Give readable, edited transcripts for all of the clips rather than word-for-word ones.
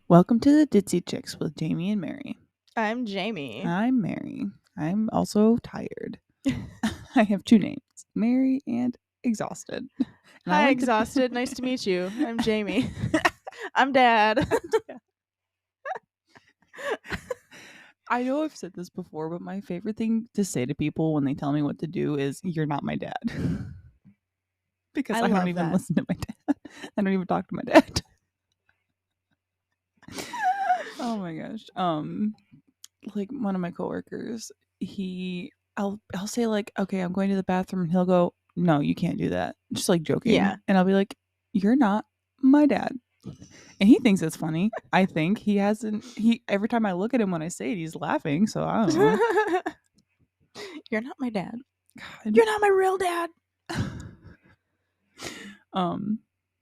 Welcome to the Ditzy Chicks with Jaymie and Mary. I'm Jaymie. I'm Mary. I'm also tired. I have two names, Mary and Exhausted. And Hi, Exhausted. Nice to meet you. I'm Jaymie. I'm Dad. I know I've said this before, but my favorite thing to say to people when they tell me what to do is, "You're not my dad." Because I don't even listen to my dad. I don't even talk to my dad. Oh my gosh. Like one of my coworkers, I'll say like, "Okay, I'm going to the bathroom," and he'll go, "No, you can't do that." Just like joking. Yeah. And I'll be like, "You're not my dad." And he thinks it's funny. I think every time I look at him when I say it, he's laughing, so I don't know. You're not my dad. God. You're not my real dad.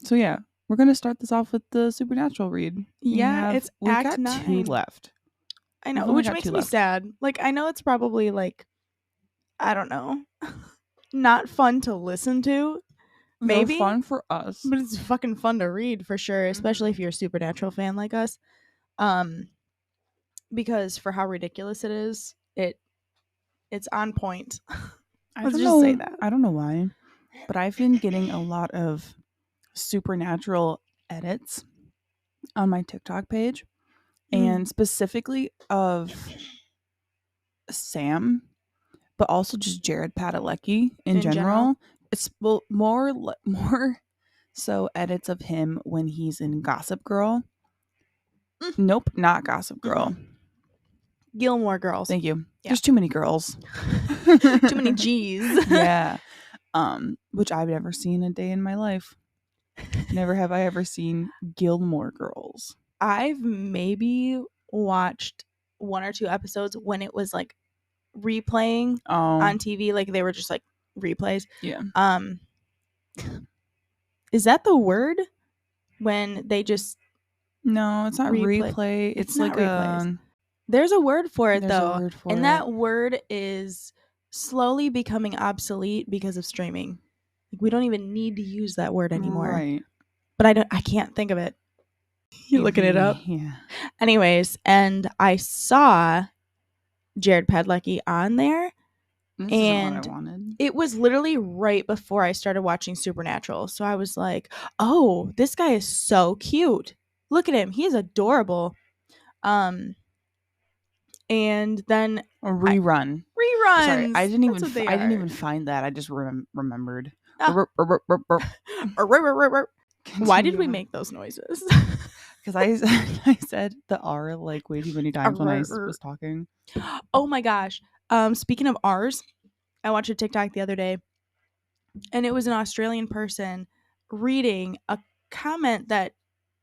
So yeah, we're gonna start this off with the Supernatural read. It's we've Act got 9. 2 left. I know, which makes me sad. Like, I know it's probably like, I don't know, not fun to listen to. Maybe fun for us, but it's fucking fun to read for sure, especially if you're a Supernatural fan like us. Because for how ridiculous it is, it's on point. Let's just say that. I don't know why, but I've been getting a lot of Supernatural edits on my TikTok page, and specifically of Sam, but also just Jared Padalecki in general. It's more so edits of him when he's in Gossip Girl. Nope, not Gossip Girl. Gilmore Girls. Thank you. Yeah. There's too many girls. Too many G's. Yeah. Which I've never seen a day in my life. Never have I ever seen Gilmore Girls. I've maybe watched 1 or 2 episodes when it was like replaying on TV, like they were just like replays. Yeah. Is that the word when they just No, it's not replay. It's like replays. There's a word for it though. That word is slowly becoming obsolete because of streaming. Like, we don't even need to use that word anymore. Right. But I can't think of it. You're looking it up? Yeah. Anyways, and I saw Jared Padalecki on there. This isn't what I wanted. It was literally right before I started watching Supernatural. So I was like, oh, this guy is so cute. Look at him. He is adorable. And then a rerun. Sorry, I didn't even find that. I just remembered. Why did we make those noises? Because I said the R like way too many times when I was talking. Oh my gosh. Speaking of R's, I watched a TikTok the other day, and it was an Australian person reading a comment that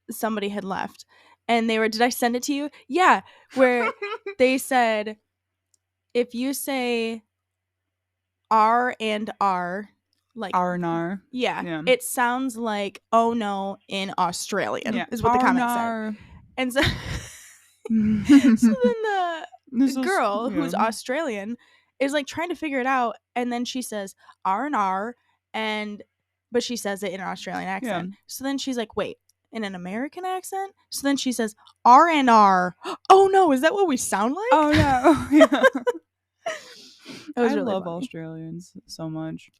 somebody had left. And they were, did I send it to you? Yeah. Where they said, if you say R and R, like R and R. Yeah. It sounds like oh no in Australian is what the comment said. And so, so then the girl who's Australian is like trying to figure it out, and then she says R and R, but she says it in an Australian accent. Yeah. So then she's like, wait, in an American accent? So then she says R and R. Oh no, is that what we sound like? Oh no. Yeah. I really love funny. Australians so much.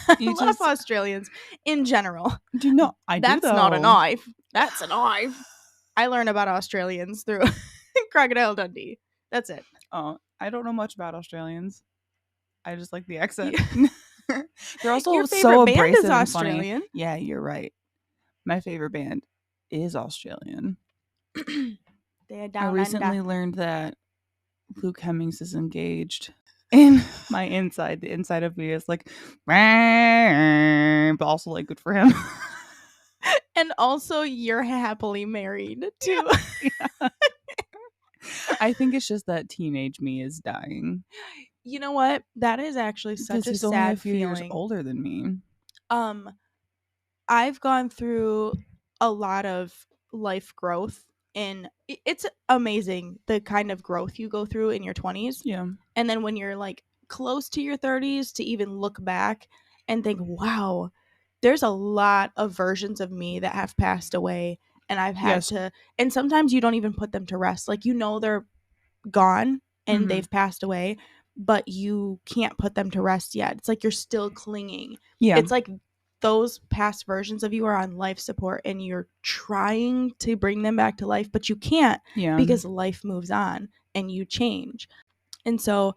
I love Australians in general. Do you know? That's not a knife. That's a knife. I learned about Australians through Crocodile Dundee. That's it. Oh, I don't know much about Australians. I just like the accent. They're also Your so band abrasive is and Australian. Funny. Yeah, you're right. My favorite band is Australian. I recently learned that Luke Hemmings is engaged. And the inside of me is like, but also like good for him. And also you're happily married too. Yeah. I think it's just that teenage me is dying. You know what? That is actually such a sad feeling. Only a few years older than me. I've gone through a lot of life growth, and it's amazing the kind of growth you go through in your 20s. Yeah. And then when you're like close to your 30s to even look back and think, wow, there's a lot of versions of me that have passed away. and I've had to, and sometimes you don't even put them to rest. Like, you know, they're gone and they've passed away, but you can't put them to rest yet. It's like you're still clinging. Yeah. It's like those past versions of you are on life support and you're trying to bring them back to life, but you can't because life moves on and you change. And so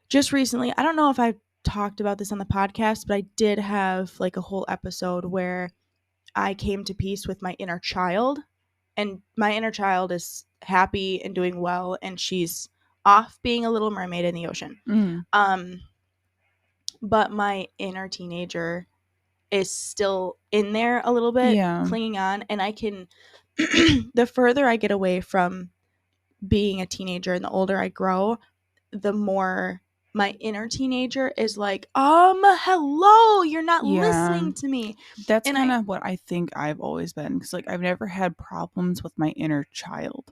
just recently, I don't know if I talked about this on the podcast, but I did have like a whole episode where I came to peace with my inner child, and my inner child is happy and doing well, and she's off being a little mermaid in the ocean. But my inner teenager is still in there a little bit, clinging on, and I can the further I get away from being a teenager and the older I grow, the more my inner teenager is like, hello, you're not listening to me. That's kind of what I think I've always been, because like I've never had problems with my inner child.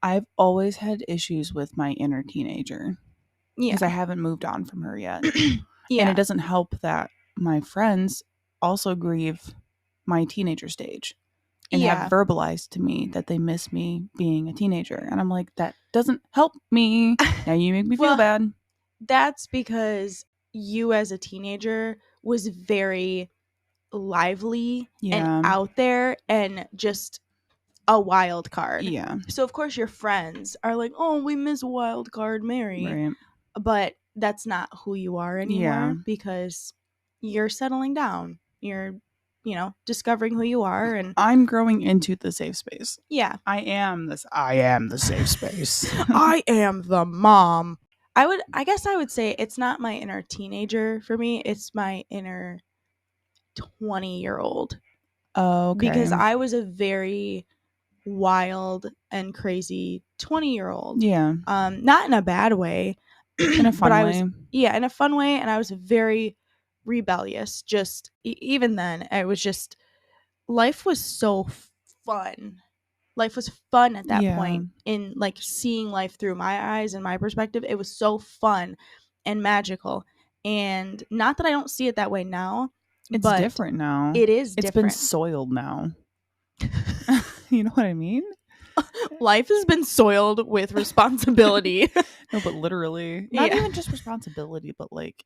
I've always had issues with my inner teenager because I haven't moved on from her yet. And it doesn't help that my friends also grieve my teenager stage and have verbalized to me that they miss me being a teenager. And I'm like, that doesn't help me. Now you make me feel bad. That's because you as a teenager was very lively and out there and just a wild card. So of course your friends are like, oh, we miss wild card Mary. Right. But that's not who you are anymore because you're settling down. You're, discovering who you are, and I'm growing into the safe space. I am the safe space. I am the mom. I guess I would say it's not my inner teenager for me. It's my inner 20-year-old. Oh, okay. Because I was a very wild and crazy 20-year-old. Not in a bad way. In a fun way. In a fun way. And I was very rebellious. Just even then, I was just, life was so fun. Life was fun at that point, in like seeing life through my eyes and my perspective. It was so fun and magical. And not that I don't see it that way now. It's different now. It is different. It's been soiled now. You know what I mean? Life has been soiled with responsibility. No, but literally. Not even just responsibility, but like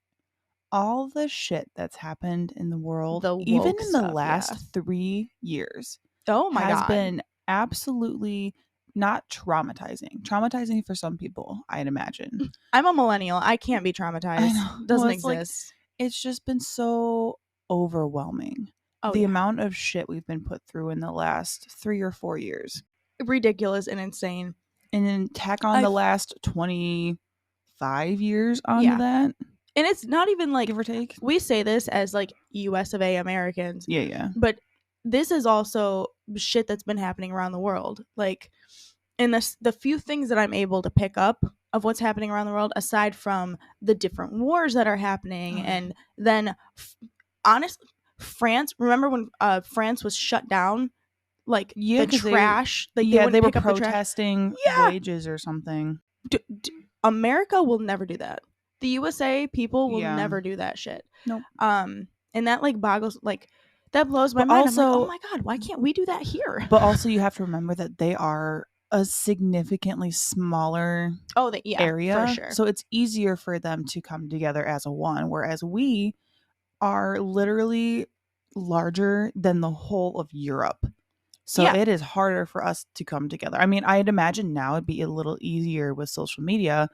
all the shit that's happened in the world, even in the last 3 years. Oh my God. Has been absolutely not traumatizing for some people, I'd imagine. I'm a millennial. I can't be traumatized. I know. Doesn't exist. It's just been so overwhelming. The amount of shit we've been put through in the last 3 or 4 years. Ridiculous and insane. And then tack on the last 25 years onto that. And it's not even like, give or take. We say this as like US of A Americans. Yeah. But this is also shit that's been happening around the world. Like, in the few things that I'm able to pick up of what's happening around the world, aside from the different wars that are happening, and then honestly, France. Remember when France was shut down? Like the trash. They were protesting wages or something. America will never do that. The USA people will never do that shit. Nope. And that like boggles, like that blows my mind. Also, I'm like, oh my God, why can't we do that here? But also you have to remember that they are a significantly smaller area. For sure. So it's easier for them to come together as a one, whereas we are literally larger than the whole of Europe. So it is harder for us to come together. I mean, I'd imagine now it'd be a little easier with social media,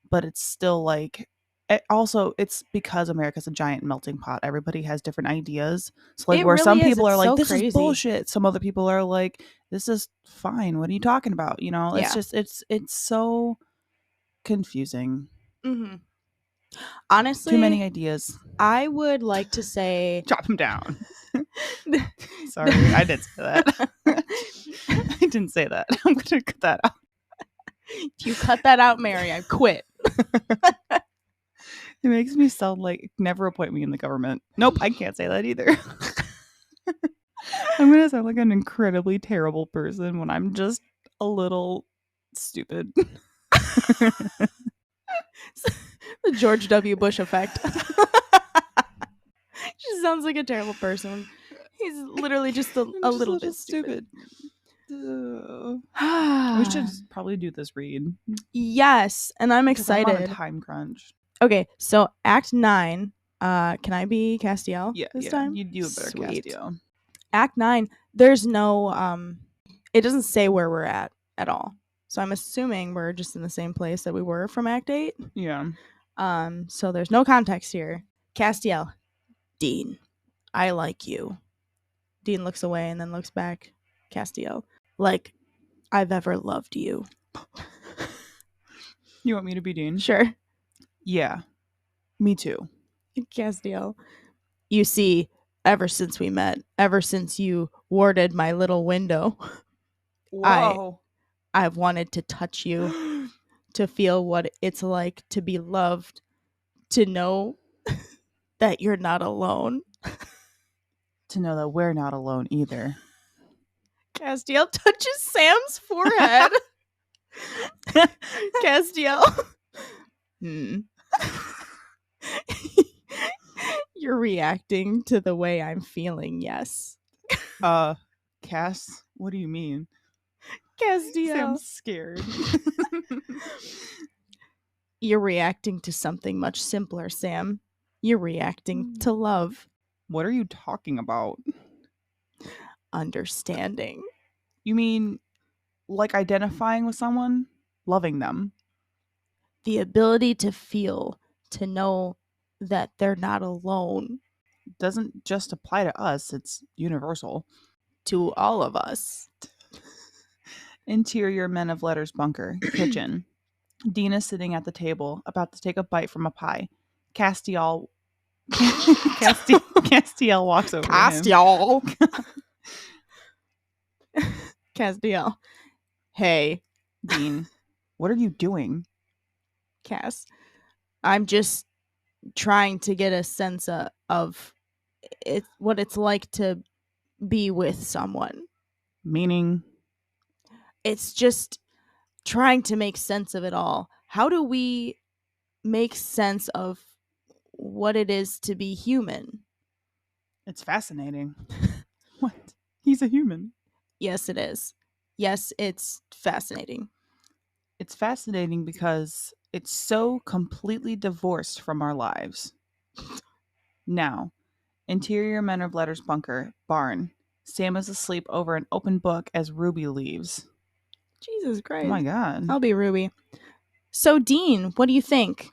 but it's still like, it's because America's a giant melting pot. Everybody has different ideas. So like where some people are like, this is bullshit. Some other people are like, this is fine. What are you talking about? You know, it's just, it's so confusing. Mm-hmm. Honestly, too many ideas. I would like to say, drop them down. Sorry, I didn't say that. I didn't say that. I'm gonna cut that out. If you cut that out, Mary, I quit. It makes me sound like, never appoint me in the government. Nope, I can't say that either. I'm gonna sound like an incredibly terrible person when I'm just a little stupid. The George W. Bush effect. She sounds like a terrible person. He's literally just a little bit stupid. We should probably do this read. Yes, and I'm excited. I'm on a time crunch. Okay, so Act 9. Can I be Castiel this time? You do a better Castiel. Act 9, there's no, it doesn't say where we're at all. So I'm assuming we're just in the same place that we were from Act 8. Yeah. So there's no context here. Castiel, Dean, I like you. Dean looks away and then looks back. Castiel, like I've ever loved you. You want me to be Dean? Sure. Yeah, me too. Castiel, you see, ever since we met, ever since you warded my little window, whoa, I've wanted to touch you, to feel what it's like to be loved, to know that you're not alone. To know that we're not alone either. Castiel touches Sam's forehead. Castiel. You're reacting to the way I'm feeling, yes. Cass, what do you mean? Castiel. Sam's scared. You're reacting to something much simpler, Sam. You're reacting to love. What are you talking about? Understanding. You mean like identifying with someone? Loving them? The ability to feel, to know that they're not alone. Doesn't just apply to us, it's universal. To all of us. Interior Men of Letters bunker, kitchen. Dean is sitting at the table, about to take a bite from a pie. Castiel walks over to him. Castiel. Hey. Dean, what are you doing? Cass. I'm just trying to get a sense of what it's like to be with someone. Meaning? It's just trying to make sense of it all. How do we make sense of what it is to be human? It's fascinating. What? He's a human. Yes, it is. Yes, it's fascinating. It's fascinating because it's so completely divorced from our lives. Now, Interior Men of Letters bunker, barn. Sam is asleep over an open book as Ruby leaves. Jesus Christ. Oh my God. I'll be Ruby. So, Dean, what do you think?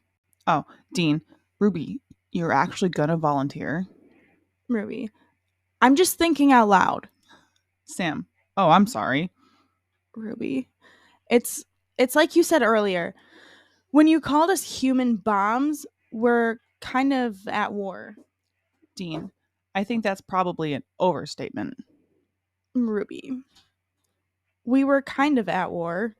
Oh, Dean, Ruby, you're actually gonna volunteer? Ruby, I'm just thinking out loud. Sam, oh, I'm sorry. Ruby, it's like you said earlier. When you called us human bombs, we're kind of at war. Dean, I think that's probably an overstatement. Ruby, we were kind of at war.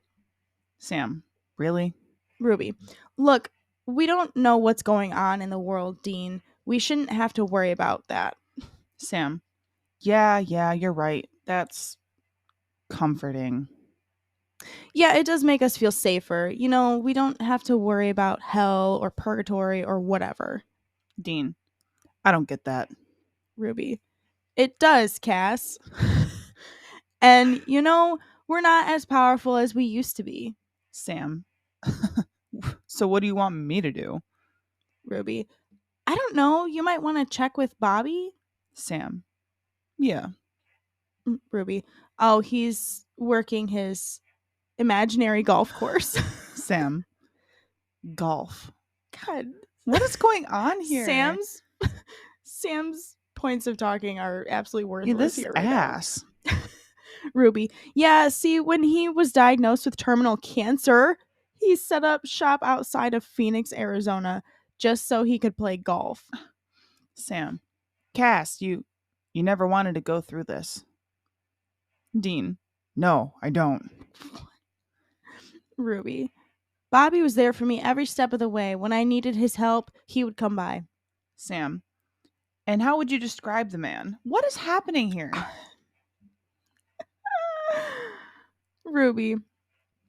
Sam, really? Ruby, look, we don't know what's going on in the world, Dean. We shouldn't have to worry about that. Sam, yeah, you're right. That's comforting. Yeah, it does make us feel safer. You know, we don't have to worry about hell or purgatory or whatever. Dean, I don't get that. Ruby, it does, Cass. And, you know, we're not as powerful as we used to be. Sam, so what do you want me to do? Ruby, I don't know. You might want to check with Bobby. Sam, yeah. Ruby, oh, he's working his imaginary golf course. Sam, golf. God, what is going on here? Sam's points of talking are absolutely worthless. This here right ass. Ruby, yeah, see, when he was diagnosed with terminal cancer, he set up shop outside of Phoenix, Arizona, just so he could play golf. Sam, Cass, you never wanted to go through this. Dean, no, I don't. Ruby, Bobby was there for me every step of the way. When I needed his help, he would come by. Sam, and how would you describe the man? What is happening here? Ruby,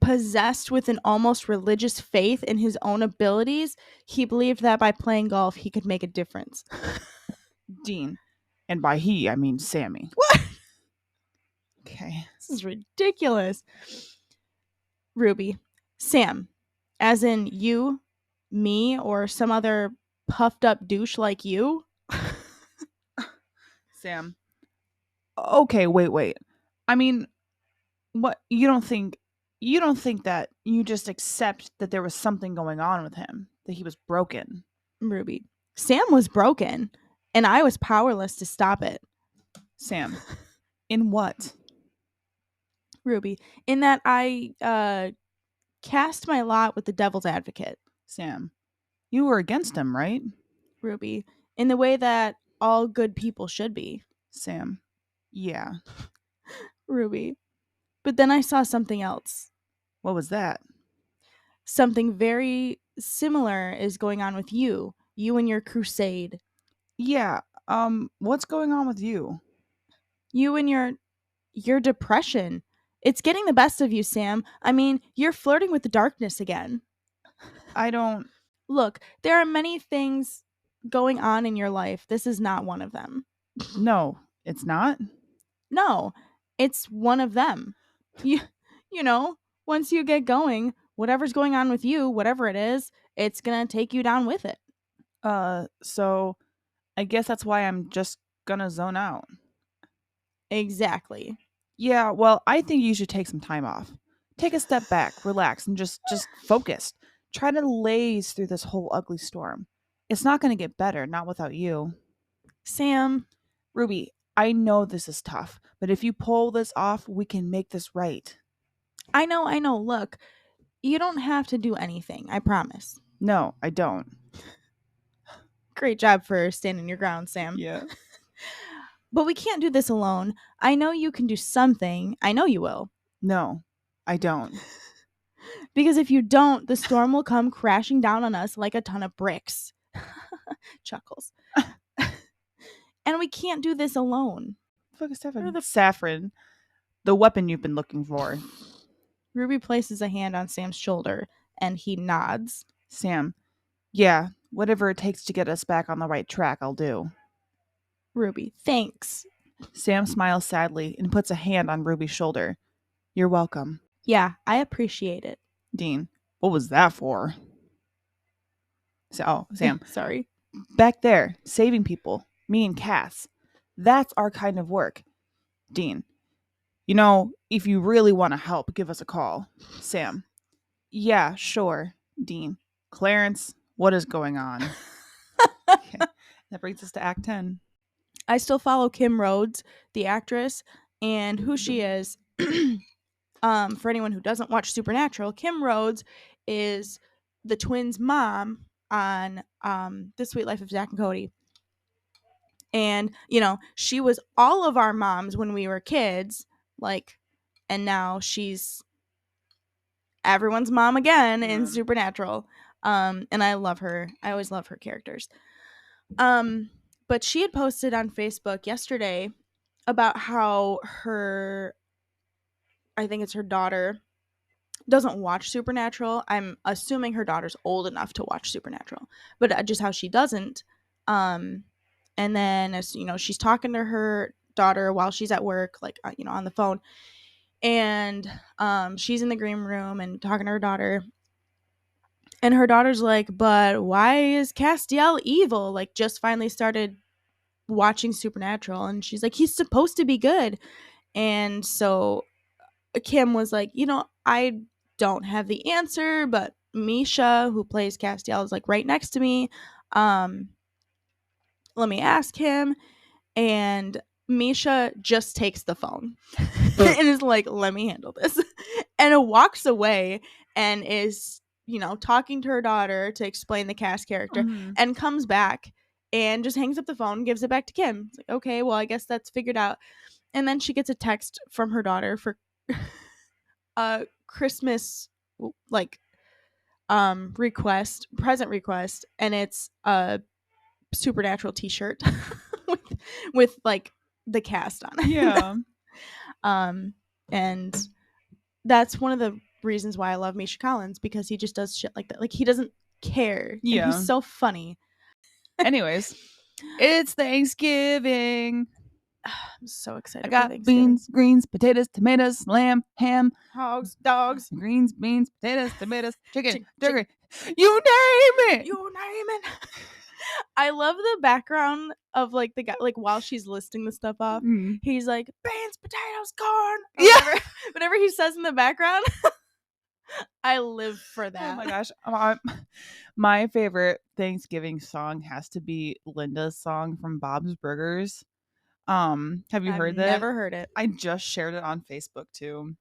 possessed with an almost religious faith in his own abilities, he believed that by playing golf, he could make a difference. Dean, and by he, I mean Sammy. What? Okay. This is ridiculous. Ruby. Sam. As in you, me, or some other puffed up douche like you? Sam. Okay, wait. I mean, what, you don't think that you just accept that there was something going on with him, that he was broken? Ruby. Sam was broken, and I was powerless to stop it. Sam. In what? Ruby. In that I cast my lot with the devil's advocate. Sam. You were against him, right? Ruby. In the way that all good people should be. Sam. Yeah. Ruby. But then I saw something else. What was that? Something very similar is going on with you. You and your crusade. Yeah. What's going on with you? You and your depression. It's getting the best of you, Sam. I mean, you're flirting with the darkness again. I don't... Look, there are many things going on in your life. This is not one of them. No, it's not? No, it's one of them. You know, once you get going, whatever's going on with you, whatever it is, it's gonna take you down with it. So I guess that's why I'm just gonna zone out. Exactly. Yeah, well, I think you should take some time off. Take a step back, relax, and just focus. Try to laze through this whole ugly storm. It's not gonna get better, not without you. Sam. Ruby, I know this is tough, but if you pull this off, we can make this right. I know. Look, you don't have to do anything, I promise. No, I don't. Great job for standing your ground, Sam. Yeah. But we can't do this alone. I know you can do something. I know you will. No, I don't. Because if you don't, the storm will come crashing down on us like a ton of bricks. Chuckles. And we can't do this alone. Fuck is Saffron, the weapon you've been looking for. Ruby places a hand on Sam's shoulder, and he nods. Sam, yeah, whatever it takes to get us back on the right track, I'll do. Ruby, thanks. Sam smiles sadly and puts a hand on Ruby's shoulder. You're welcome. Yeah, I appreciate it. Dean, what was that for? Sam. Sorry. Back there, saving people. Me and Cass. That's our kind of work. Dean, if you really want to help, give us a call. Sam. Yeah, sure. Dean. Clarence, what is going on? Okay. That brings us to Act 10. I still follow Kim Rhodes, the actress, and who she is. For anyone who doesn't watch Supernatural, Kim Rhodes is the twins' mom on The Sweet Life of Zack and Cody. And, she was all of our moms when we were kids, and now she's everyone's mom again in Supernatural. And I love her. I always love her characters. But she had posted on Facebook yesterday about how I think it's her daughter, doesn't watch Supernatural. I'm assuming her daughter's old enough to watch Supernatural, but just how she doesn't. And then, as she's talking to her daughter while she's at work, on the phone, and she's in the green room and talking to her daughter, and her daughter's like, "But why is Castiel evil?" Just finally started watching Supernatural, and she's like, "He's supposed to be good." And so Kim was like, I don't have the answer, but Misha, who plays Castiel, is right next to me. Let me ask him. And Misha just takes the phone and is like, let me handle this. And it walks away and is, talking to her daughter to explain the cast character, and comes back and just hangs up the phone, gives it back to Kim. It's like, okay, well, I guess that's figured out. And then she gets a text from her daughter for a Christmas present request, and it's a Supernatural t-shirt with the cast on it. Yeah. And that's one of the reasons why I love Misha Collins, because he just does shit like that. He doesn't care. Yeah. And he's so funny. Anyways, it's Thanksgiving. I'm so excited. I got beans, greens, potatoes, tomatoes, lamb, ham, hogs, dogs, greens, beans, potatoes, tomatoes, chicken, turkey. You name it. You name it. I love the background of like the guy, like while she's listing the stuff off, he's like beans, potatoes, corn. Yeah. Whatever he says in the background. I live for that. Oh my gosh. My favorite Thanksgiving song has to be Linda's song from Bob's Burgers. Have you heard that? I've never heard it. I just shared it on Facebook too.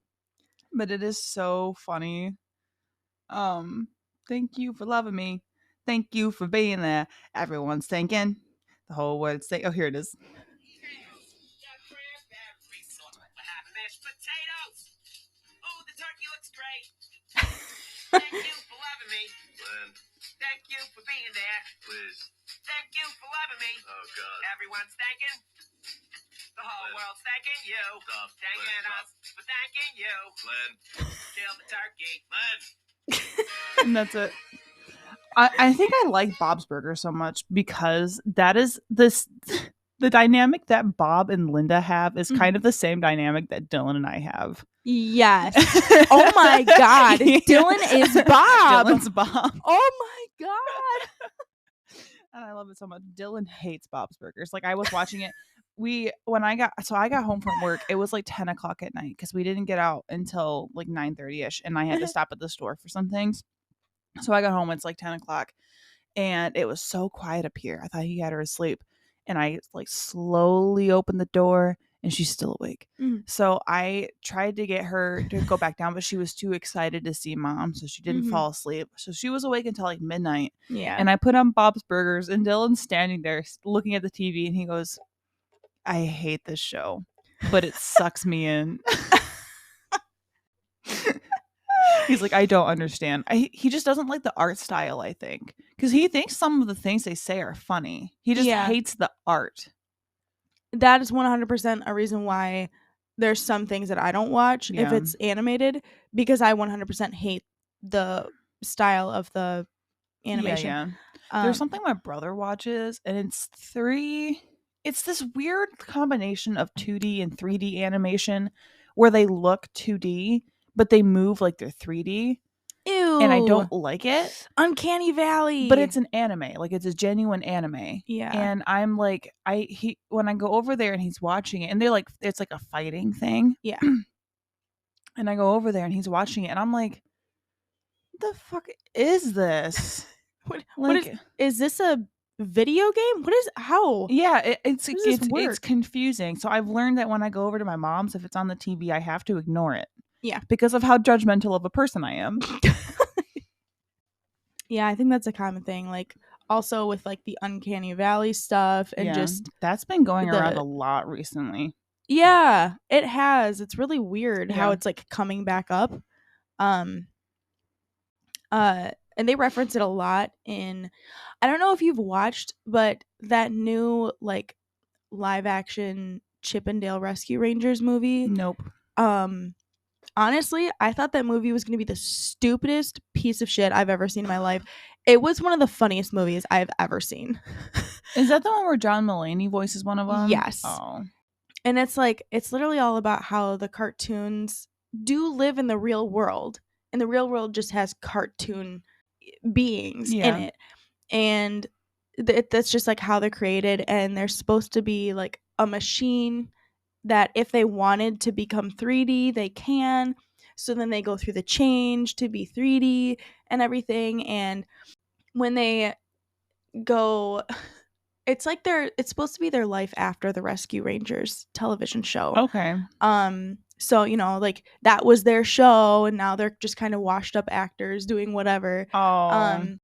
But it is so funny. Thank you for loving me. Thank you for being there. Everyone's thinking. The whole world's saying, oh, here it is. Oh, the turkey looks great. Thank you for loving me. Lynn. Thank you for being there. Please. Thank you for loving me. Oh, God. Everyone's thanking. The whole world's thanking you. Stop. Thanking us for thanking you. Lynn. Kill the turkey. Lynn. And that's it. I think I like Bob's Burgers so much because that is the dynamic that Bob and Linda have is kind of the same dynamic that Dylan and I have. Yes. Oh my God. Yeah. Dylan is Bob. Dylan's Bob. Oh my God. And I love it so much. Dylan hates Bob's Burgers. Like I was watching it. I got home from work. It was like 10 o'clock at night because we didn't get out until like 9:30ish, and I had to stop at the store for some things. So I got home. It's like 10 o'clock, and it was so quiet up here. I thought he had her asleep, and I like slowly opened the door, and she's still awake. So I tried to get her to go back down, but she was too excited to see Mom, so she didn't fall asleep. So she was awake until like midnight. Yeah. And I put on Bob's Burgers, and Dylan's standing there looking at the TV, and he goes, I hate this show, but it sucks me in. He's like, I don't understand. He just doesn't like the art style, I think. Because he thinks some of the things they say are funny. He just hates the art. That is 100% a reason why there's some things that I don't watch if it's animated. Because I 100% hate the style of the animation. Yeah. There's something my brother watches, and it's this weird combination of 2D and 3D animation where they look 2D, but they move like they're 3D. Ew. And I don't like it. Uncanny Valley. But it's an anime. Like it's a genuine anime. Yeah. And I'm like, when I go over there and he's watching it, and they're like, it's like a fighting thing. Yeah. And I go over there and he's watching it, and I'm like, the fuck is this? Is this a video game? How? Yeah, it's confusing. So I've learned that when I go over to my mom's, if it's on the TV, I have to ignore it. Yeah, because of how judgmental of a person I am. Yeah, I think that's a common thing. Like also with like the Uncanny Valley stuff and just that's been going around a lot recently. Yeah, it has. It's really weird how it's like coming back up. And they reference it a lot in, I don't know if you've watched, but that new like live action Chip and Dale Rescue Rangers movie. Nope. Honestly, I thought that movie was going to be the stupidest piece of shit I've ever seen in my life. It was one of the funniest movies I've ever seen. Is that the one where John Mulaney voices one of them? Yes. Oh. And it's like, it's literally all about how the cartoons do live in the real world. And the real world just has cartoon beings in it. And that's just like how they're created. And they're supposed to be like a machine that if they wanted to become 3D, they can. So then they go through the change to be 3D and everything. And when they go, it's like it's supposed to be their life after the Rescue Rangers television show. Okay. So, you know, like that was their show and now they're just kind of washed up actors doing whatever. Oh.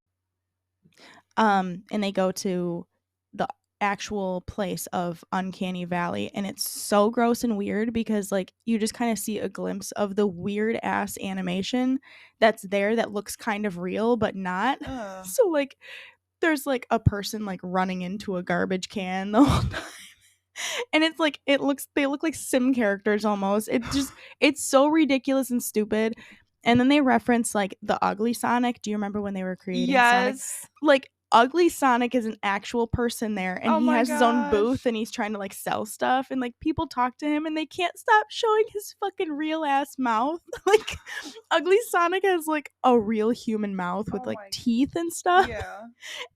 And they go to the actual place of Uncanny Valley, and it's so gross and weird because like you just kind of see a glimpse of the weird ass animation that's there that looks kind of real but not. So like there's like a person like running into a garbage can the whole time, and it's like they look like sim characters almost. It's so ridiculous and stupid. And then they reference like the ugly Sonic. Do you remember when they were creating Sonic? Like Ugly Sonic is an actual person there, and he has his own booth, and he's trying to like sell stuff, and like people talk to him and they can't stop showing his fucking real ass mouth. Like Ugly Sonic has like a real human mouth with like teeth and stuff. Yeah.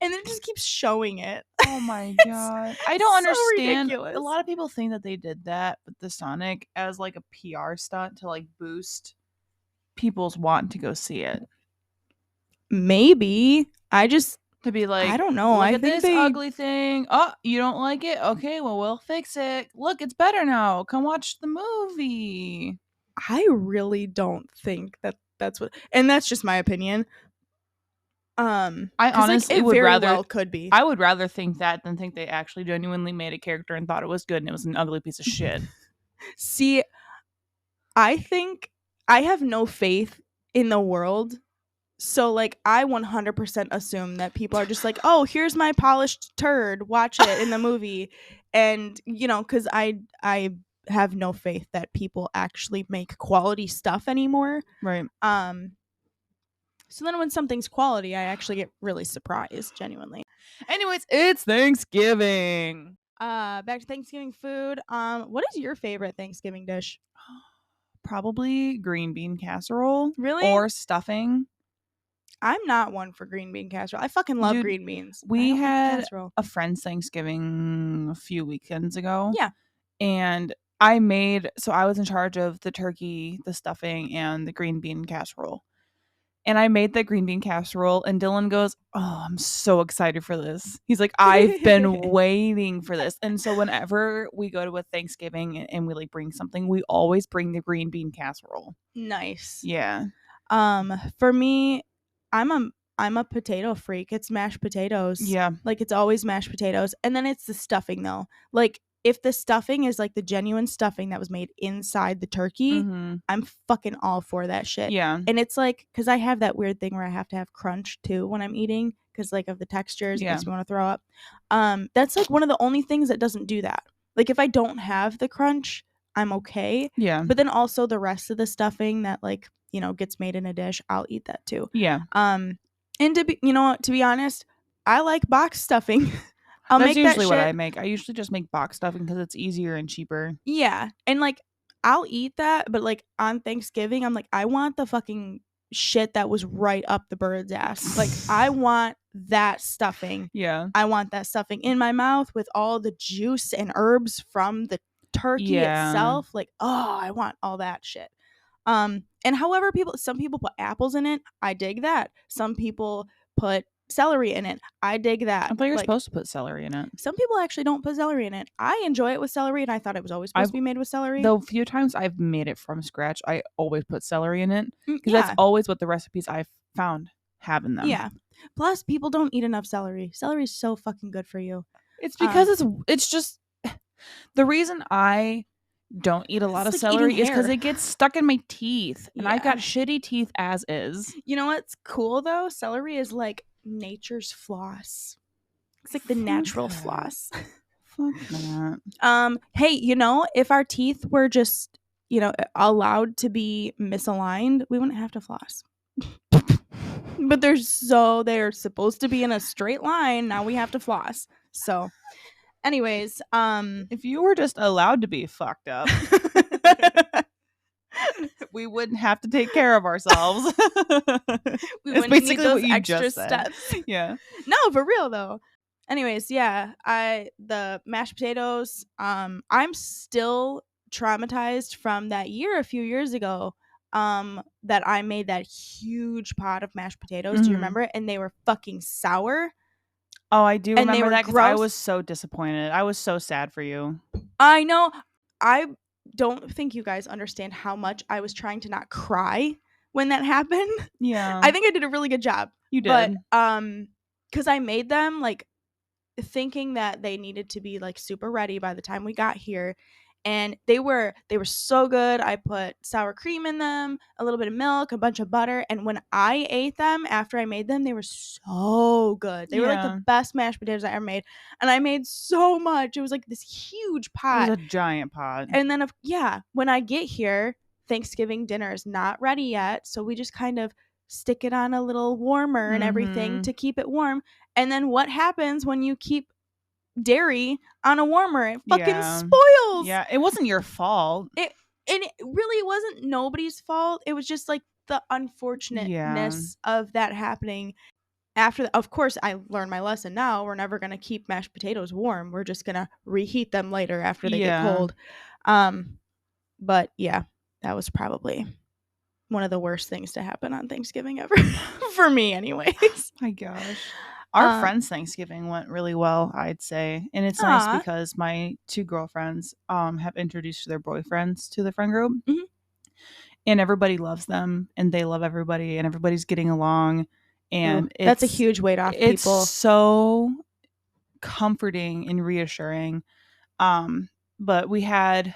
And it just keeps showing it. Oh my god. I don't understand. Ridiculous. A lot of people think that they did that with the Sonic as like a PR stunt to like boost people's want to go see it. Maybe. To be like, I don't know. Look at this ugly thing. Oh, you don't like it? Okay, well, we'll fix it. Look, it's better now. Come watch the movie. I really don't think that's what, and that's just my opinion. I honestly would rather well could be. I would rather think that than think they actually genuinely made a character and thought it was good and it was an ugly piece of shit. See, I think I have no faith in the world. So, like, I 100% assume that people are just like, oh, here's my polished turd. Watch it in the movie. And, you know, because I have no faith that people actually make quality stuff anymore. Right. So then when something's quality, I actually get really surprised, genuinely. Anyways, it's Thanksgiving. Back to Thanksgiving food. What is your favorite Thanksgiving dish? Probably green bean casserole. Really? Or stuffing. I'm not one for green bean casserole. I fucking love green beans. We had a friend's Thanksgiving a few weekends ago. Yeah. And I was in charge of the turkey, the stuffing, and the green bean casserole. And I made that green bean casserole, and Dylan goes, oh, I'm so excited for this. He's like, I've been waiting for this. And so whenever we go to a Thanksgiving and we like bring something, we always bring the green bean casserole. Nice. Yeah. For me, I'm a potato freak. It's mashed potatoes. Yeah. Like, it's always mashed potatoes. And then it's the stuffing, though. Like, if the stuffing is like the genuine stuffing that was made inside the turkey, I'm fucking all for that shit. Yeah. And it's like, because I have that weird thing where I have to have crunch too when I'm eating, because like of the textures, it makes me want to throw up. That's like one of the only things that doesn't do that. Like, if I don't have the crunch, I'm okay. Yeah. But then also the rest of the stuffing that like, you know, gets made in a dish, I'll eat that too. Yeah. And to be honest, I like box stuffing. That's usually what I make. I usually just make box stuffing because it's easier and cheaper. Yeah. And like, I'll eat that, but like on Thanksgiving, I'm like, I want the fucking shit that was right up the bird's ass. Like, I want that stuffing. Yeah. I want that stuffing in my mouth with all the juice and herbs from the turkey itself. Like, oh, I want all that shit. And however some people put apples in it. I dig that. Some people put celery in it. I dig that. I thought you were supposed to put celery in it. Some people actually don't put celery in it. I enjoy it with celery, and I thought it was always supposed to be made with celery. The few times I've made it from scratch, I always put celery in it because that's always what the recipes I've found have in them. Yeah. Plus, people don't eat enough celery. Celery is so fucking good for you. It's because it's just the reason I don't eat a lot of celery is because it gets stuck in my teeth, and I've got shitty teeth as is. You know what's cool though? Celery is like nature's floss. It's like the natural floss. Fuck that. Hey, you know, if our teeth were just, you know, allowed to be misaligned, we wouldn't have to floss. But they're supposed to be in a straight line. Now we have to floss. So, anyways, if you were just allowed to be fucked up, we wouldn't have to take care of ourselves. We wouldn't need those extra steps. Yeah. No, for real though. Anyways, yeah, the mashed potatoes, I'm still traumatized from that year a few years ago, that I made that huge pot of mashed potatoes. Do you remember it? And they were fucking sour. Oh, I do remember that because I was so disappointed. I was so sad for you. I know. I don't think you guys understand how much I was trying to not cry when that happened. Yeah. I think I did a really good job. You did. But because I made them like thinking that they needed to be like super ready by the time we got here, and they were so good. I put sour cream in them, a little bit of milk, a bunch of butter, and when I ate them after I made them, they were so good. They were like the best mashed potatoes I ever made, and I made so much. It was like this huge pot. It was a giant pot. And then when I get here, Thanksgiving dinner is not ready yet, so we just kind of stick it on a little warmer and everything to keep it warm. And then what happens when you keep dairy on a warmer? It fucking spoils. Yeah, it wasn't your fault. It really wasn't nobody's fault. It was just like the unfortunateness of that happening. After of course, I learned my lesson. Now we're never gonna keep mashed potatoes warm. We're just gonna reheat them later after they get cold. But yeah, that was probably one of the worst things to happen on Thanksgiving ever for me, anyways. My gosh. Our friends' Thanksgiving went really well, I'd say. And it's nice because my 2 girlfriends have introduced their boyfriends to the friend group. Mm-hmm. And everybody loves them, and they love everybody, and everybody's getting along. And that's a huge weight off people. It's so comforting and reassuring. But we had,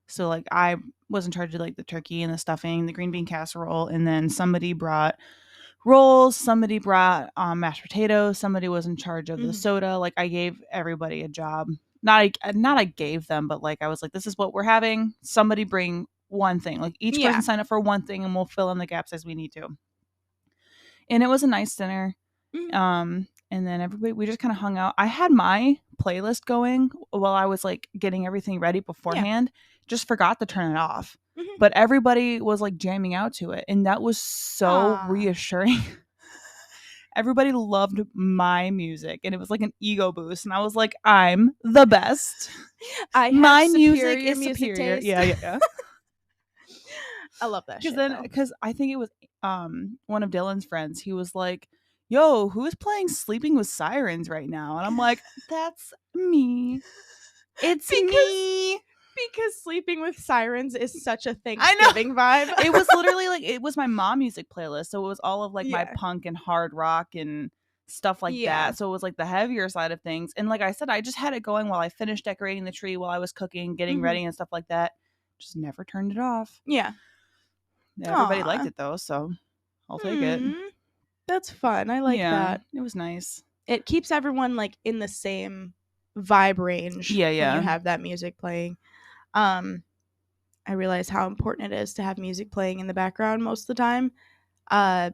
so like I was in charge of like the turkey and the stuffing, the green bean casserole, and then somebody brought rolls, somebody brought mashed potatoes, somebody was in charge of the soda. Like I gave everybody a job. Not I gave them, but like I was like, this is what we're having. Somebody bring one thing. Like each person sign up for one thing, and we'll fill in the gaps as we need to. And it was a nice dinner. And then we just kind of hung out. I had my playlist going while I was like getting everything ready beforehand. Just forgot to turn it off. But everybody was like jamming out to it, and that was so reassuring. Everybody loved my music, and it was like an ego boost, and I was like, I'm the best. My music is superior. Yeah. I love that shit. Because I think it was one of Dylan's friends. He was like, yo, who's playing Sleeping with Sirens right now? And I'm like, that's me. It's me. Because Sleeping with Sirens is such a Thanksgiving vibe. It was literally like, it was my mom music playlist. So it was all of like my punk and hard rock and stuff like that. So it was like the heavier side of things. And like I said, I just had it going while I finished decorating the tree, while I was cooking, getting ready and stuff like that. Just never turned it off. Yeah. Everybody liked it though, so I'll take it. That's fun. I like that. It was nice. It keeps everyone like in the same vibe range when you have that music playing. I realize how important it is to have music playing in the background most of the time. As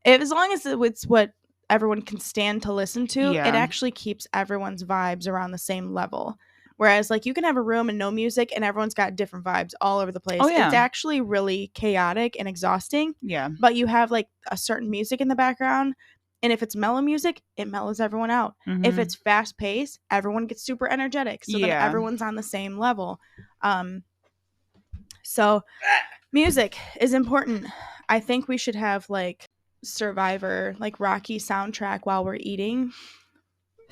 long as it's what everyone can stand to listen to, it actually keeps everyone's vibes around the same level. Whereas like you can have a room and no music and everyone's got different vibes all over the place. It's actually really chaotic and exhausting. Yeah. But you have like a certain music in the background, and if it's mellow music, it mellows everyone out. If it's fast paced, everyone gets super energetic. So then everyone's on the same level. So music is important. I think we should have like Survivor, like Rocky soundtrack while we're eating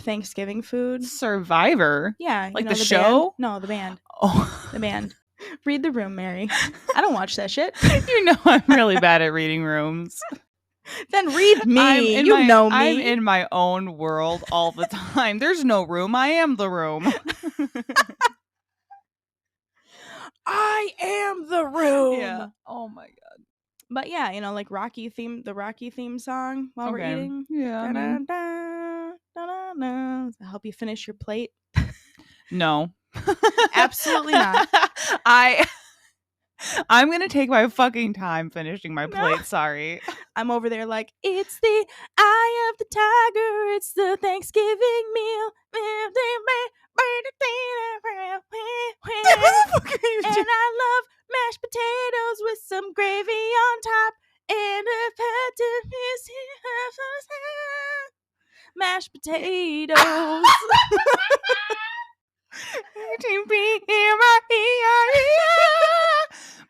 Thanksgiving food. Survivor? Yeah. Like the show? Band? No, the band. Oh. The band. Read the room, Mary. I don't watch that shit. You know I'm really bad at reading rooms. Then read me. You know me. I'm in my own world all the time. There's no room. I am the room. I am the room. Yeah. Oh my god. But yeah, like the Rocky theme song while we're eating. Yeah. I'll help you finish your plate. No. Absolutely not. I'm gonna take my fucking time finishing my plate. Sorry. I'm over there like, it's the eye of the tiger. It's the Thanksgiving meal. And I love mashed potatoes with some gravy on top. And a mashed potatoes.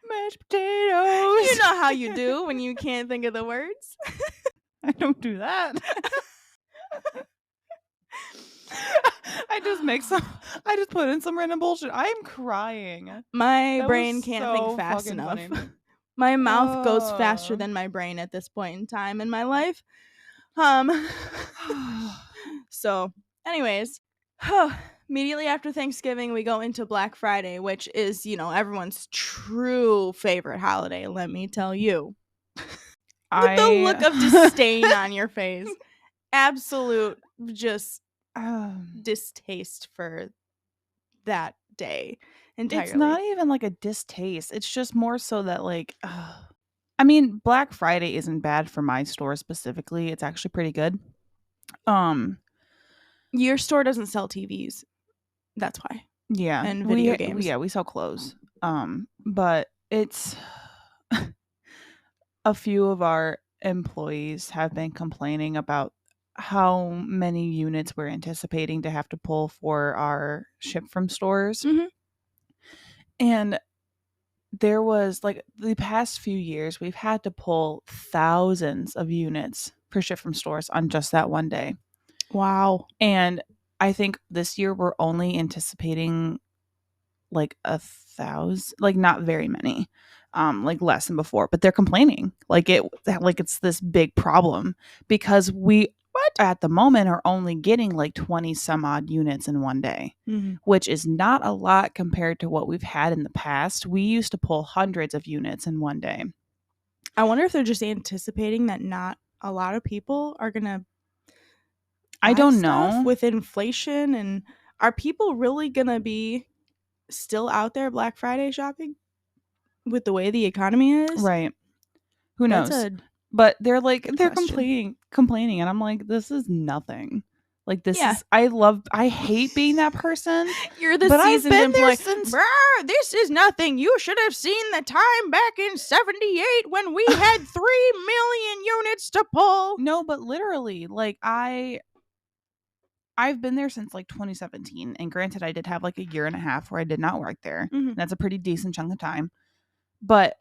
Mashed potatoes. You know how you do when you can't think of the words. I don't do that. I just put in some random bullshit. I'm crying. My brain can't think fast enough. My mouth goes faster than my brain at this point in time in my life. So anyways, immediately after Thanksgiving, we go into Black Friday, which is, everyone's true favorite holiday, let me tell you. With the look of disdain on your face. Absolute just distaste for that day entirely. It's not even like a distaste. It's just more so that like, I mean, Black Friday isn't bad for my store specifically. It's actually pretty good. Your store doesn't sell TVs. That's why. Yeah. And video games. We sell clothes. But it's a few of our employees have been complaining about how many units we're anticipating to have to pull for our ship from stores. Mm-hmm. And there was, like, the past few years, we've had to pull thousands of units per ship from stores on just that one day. Wow. And I think this year we're only anticipating like 1,000, like not very many, like less than before, but they're complaining like it's this big problem because we at the moment are only getting like 20 some odd units in one day, which is not a lot compared to what we've had in the past. We used to pull hundreds of units in one day. I wonder if they're just anticipating that not a lot of people are gonna I don't know with inflation, and are people really gonna be still out there Black Friday shopping with the way the economy is? Right. Who knows? But they're complaining, and I'm like, this is nothing. Like, this is, I hate being that person. You're the seasoned employee. This is nothing. You should have seen the time back in 78 when we had 3 million units to pull. No, but literally, like, I've been there since like 2017, and granted, I did have like a year and a half where I did not work there. That's a pretty decent chunk of time. But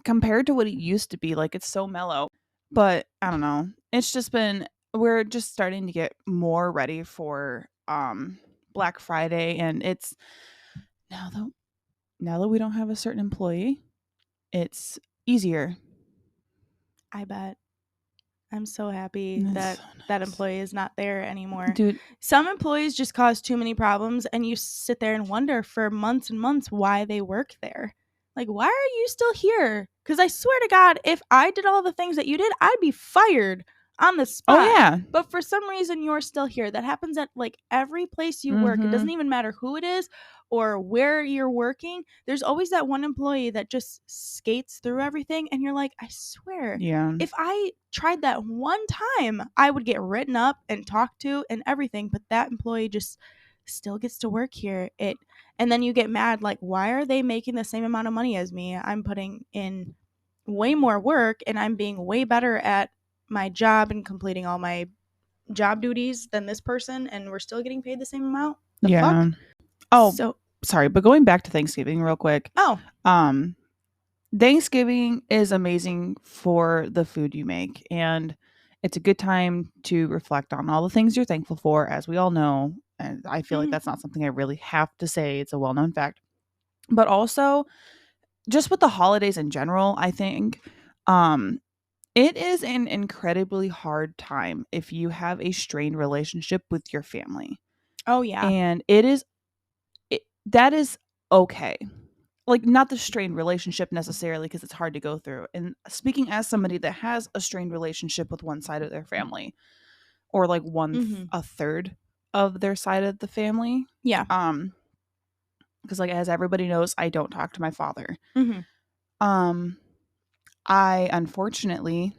compared to what it used to be, like, it's so mellow. But I don't know. It's just been, we're just starting to get more ready for Black Friday, and it's now that we don't have a certain employee, it's easier. I bet. I'm so happy that employee is not there anymore. Dude, some employees just cause too many problems, and you sit there and wonder for months and months why they work there. Like, why are you still here? Because I swear to God, if I did all the things that you did, I'd be fired on the spot. Oh, yeah. But for some reason, you're still here. That happens at, like, every place you work. It doesn't even matter who it is or where you're working. There's always that one employee that just skates through everything, and you're like, I swear, if I tried that one time, I would get written up and talked to and everything. But that employee just still gets to work here. And then you get mad, like, why are they making the same amount of money as me? I'm putting in way more work, and I'm being way better at my job and completing all my job duties than this person, and we're still getting paid the same amount. The fuck? Oh, so sorry, but going back to Thanksgiving real quick. Thanksgiving is amazing for the food you make, and it's a good time to reflect on all the things you're thankful for, as we all know. And I feel like that's not something I really have to say. It's a well-known fact. But also, just with the holidays in general, I think it is an incredibly hard time if you have a strained relationship with your family. Oh, yeah. And that is okay. Like, not the strained relationship necessarily, because it's hard to go through. And speaking as somebody that has a strained relationship with one side of their family, or like a third of their side of the family. Yeah. Because, like, as everybody knows, I don't talk to my father. I unfortunately,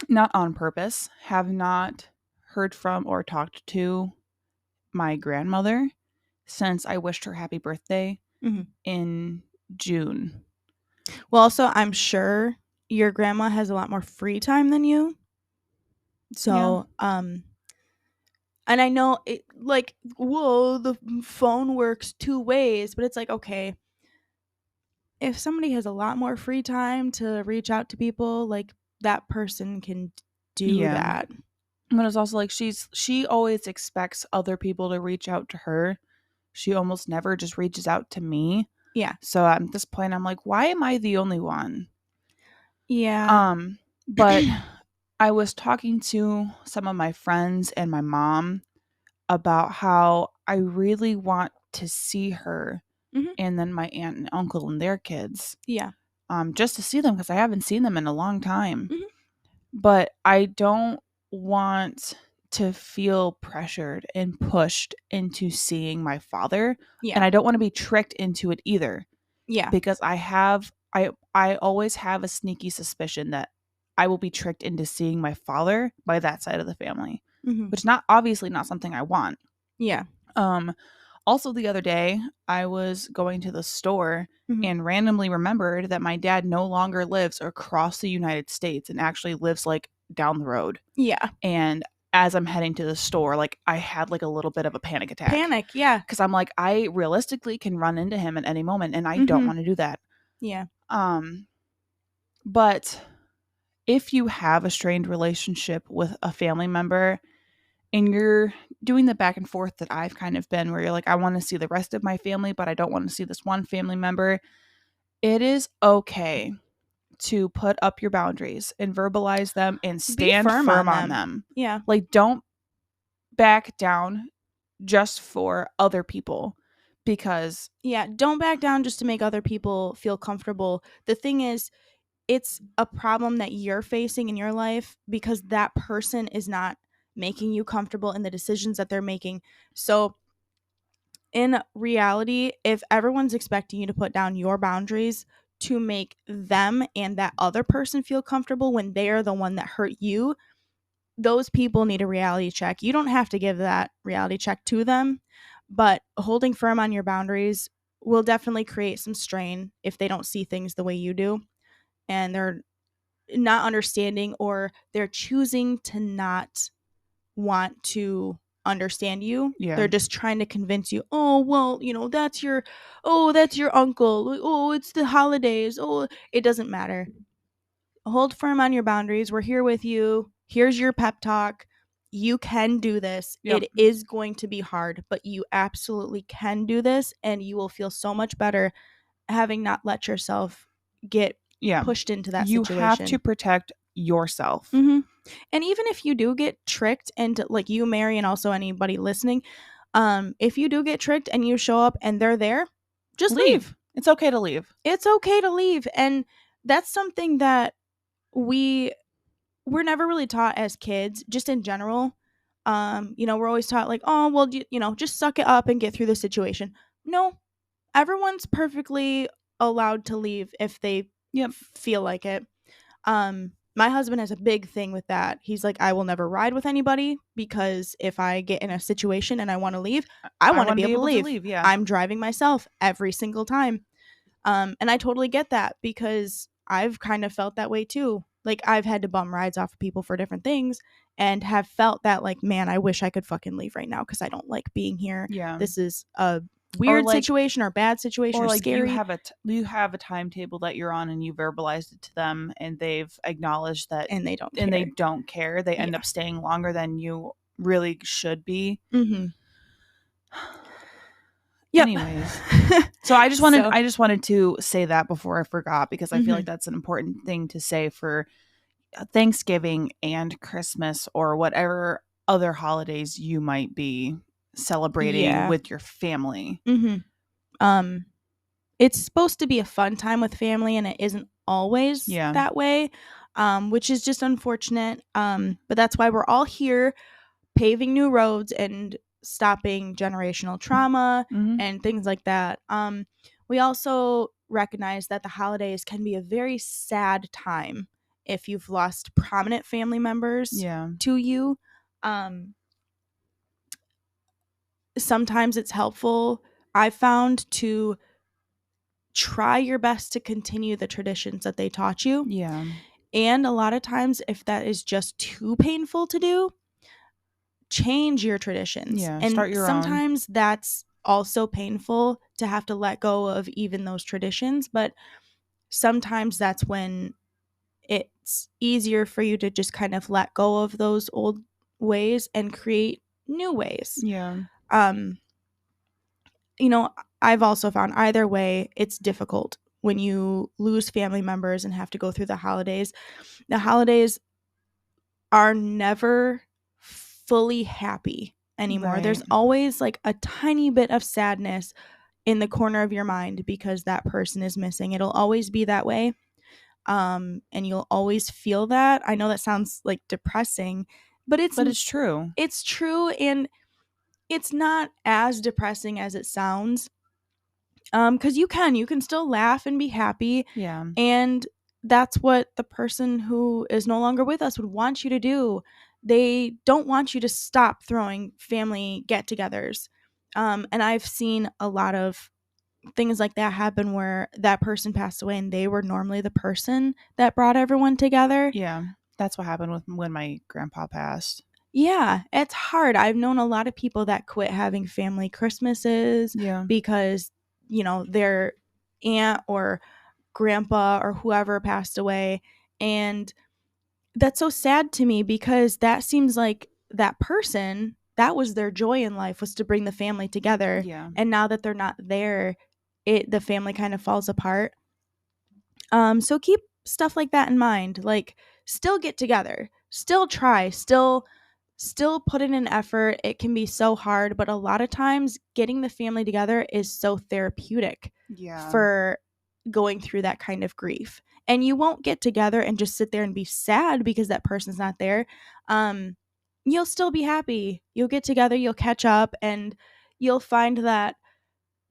not on purpose, have not heard from or talked to my grandmother since I wished her happy birthday in June. Well, also, I'm sure your grandma has a lot more free time than you. So, and I know it, like, whoa, the phone works two ways, but it's like, okay, if somebody has a lot more free time to reach out to people, like, that person can do that. But it's also like she always expects other people to reach out to her. She almost never just reaches out to me. Yeah. So at this point, I'm like, why am I the only one? Yeah. But I was talking to some of my friends and my mom about how I really want to see her and then my aunt and uncle and their kids. Yeah. Just to see them, because I haven't seen them in a long time. But I don't want to feel pressured and pushed into seeing my father. Yeah. And I don't want to be tricked into it either. Yeah. Because I have I always have a sneaky suspicion that I will be tricked into seeing my father by that side of the family, which is obviously not something I want. Yeah. Also, the other day, I was going to the store and randomly remembered that my dad no longer lives across the United States and actually lives like down the road. Yeah. And as I'm heading to the store, like I had like a little bit of a panic attack. Yeah. Because I'm like, I realistically can run into him at any moment, and I don't want to do that. Yeah. But if you have a strained relationship with a family member and you're doing the back and forth that I've kind of been, where you're like, I want to see the rest of my family, but I don't want to see this one family member, it is okay to put up your boundaries and verbalize them and stand firm on them. Yeah. Like, don't back down just for other people, because don't back down just to make other people feel comfortable. The thing is, it's a problem that you're facing in your life because that person is not making you comfortable in the decisions that they're making. So in reality, if everyone's expecting you to put down your boundaries to make them and that other person feel comfortable when they are the one that hurt you, those people need a reality check. You don't have to give that reality check to them, but holding firm on your boundaries will definitely create some strain if they don't see things the way you do and they're not understanding, or they're choosing to not want to understand you. They're just trying to convince you, oh, well, that's your uncle. Oh, it's the holidays. Oh, it doesn't matter. Hold firm on your boundaries. We're here with you. Here's your pep talk. You can do this. Yep. It is going to be hard, but you absolutely can do this, and you will feel so much better having not let yourself get pushed into that situation. You have to protect yourself. And even if you do get tricked, and like you, Mary, and also anybody listening, if you do get tricked and you show up and they're there, just leave. It's okay to leave. It's okay to leave. And that's something that we're never really taught as kids, just in general. We're always taught like, oh, well, just suck it up and get through the situation. No, everyone's perfectly allowed to leave if they feel like it. My husband has a big thing with that. He's like, I will never ride with anybody because if I get in a situation and I want to leave, I want to be able to leave. Yeah. I'm driving myself every single time. And I totally get that because I've kind of felt that way too. Like I've had to bum rides off of people for different things and have felt that like, man, I wish I could fucking leave right now because I don't like being here. Yeah. This is a weird situation or bad situation or like scary. You have a timetable that you're on and you verbalized it to them and they've acknowledged that and they don't care. They end up staying longer than you really should be. Anyways, so I just wanted to say that before I forgot, because I feel like that's an important thing to say for Thanksgiving and Christmas or whatever other holidays you might be celebrating with your family. It's supposed to be a fun time with family, and it isn't always that way, which is just unfortunate. But that's why we're all here paving new roads and stopping generational trauma and things like that. We also recognize that the holidays can be a very sad time if you've lost prominent family members to you. Sometimes it's helpful, I've found, to try your best to continue the traditions that they taught you. And a lot of times, if that is just too painful to do, change your traditions. And start your sometimes that's also painful to have to let go of even those traditions, but sometimes that's when it's easier for you to just kind of let go of those old ways and create new ways. I've also found either way it's difficult when you lose family members and have to go through the holidays. The holidays are never fully happy anymore. There's always like a tiny bit of sadness in the corner of your mind because that person is missing. It'll always be that way. And you'll always feel that. I know that sounds like depressing, but it's true. It's true, and it's not as depressing as it sounds. Because you can still laugh and be happy. Yeah. And that's what the person who is no longer with us would want you to do. They don't want you to stop throwing family get-togethers. And I've seen a lot of things like that happen where that person passed away and they were normally the person that brought everyone together. Yeah. That's what happened when my grandpa passed. Yeah, it's hard. I've known a lot of people that quit having family Christmases because, their aunt or grandpa or whoever passed away. And that's so sad to me because that seems like that person, that was their joy in life, was to bring the family together. Yeah. And now that they're not there, the family kind of falls apart. So keep stuff like that in mind. Like, still get together, still try, still put in an effort. It can be so hard, but a lot of times getting the family together is so therapeutic for going through that kind of grief. And you won't get together and just sit there and be sad because that person's not there. You'll still be happy. You'll get together, you'll catch up, and you'll find that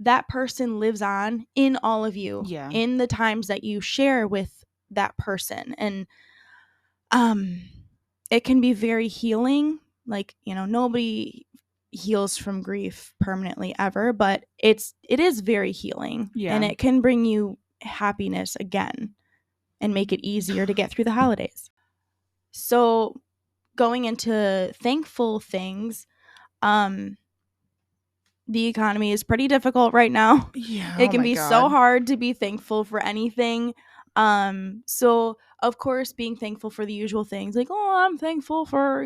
that person lives on in all of you, in the times that you share with that person. And it can be very healing. Like, nobody heals from grief permanently ever, but it is very healing. And it can bring you happiness again and make it easier to get through the holidays. So going into thankful things, the economy is pretty difficult right now. Yeah. It can be so hard to be thankful for anything. So of course, being thankful for the usual things like, oh, I'm thankful for,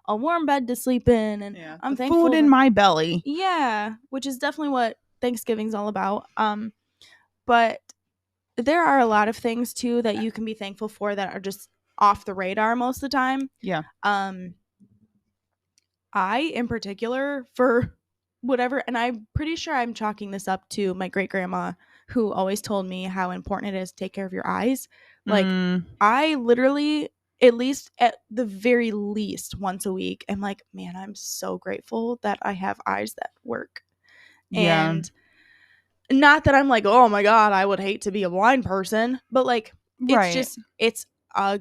a warm bed to sleep in, and I'm thankful food in my belly. Yeah, which is definitely what Thanksgiving's all about. But there are a lot of things too that you can be thankful for that are just off the radar most of the time. Yeah. I, in particular, for whatever, and I'm pretty sure I'm chalking this up to my great grandma, who always told me how important it is to take care of your eyes. Like, I literally, at the very least once a week, am like, man, I'm so grateful that I have eyes that work. Yeah. And not that I'm like, oh my God, I would hate to be a blind person, but like, it's a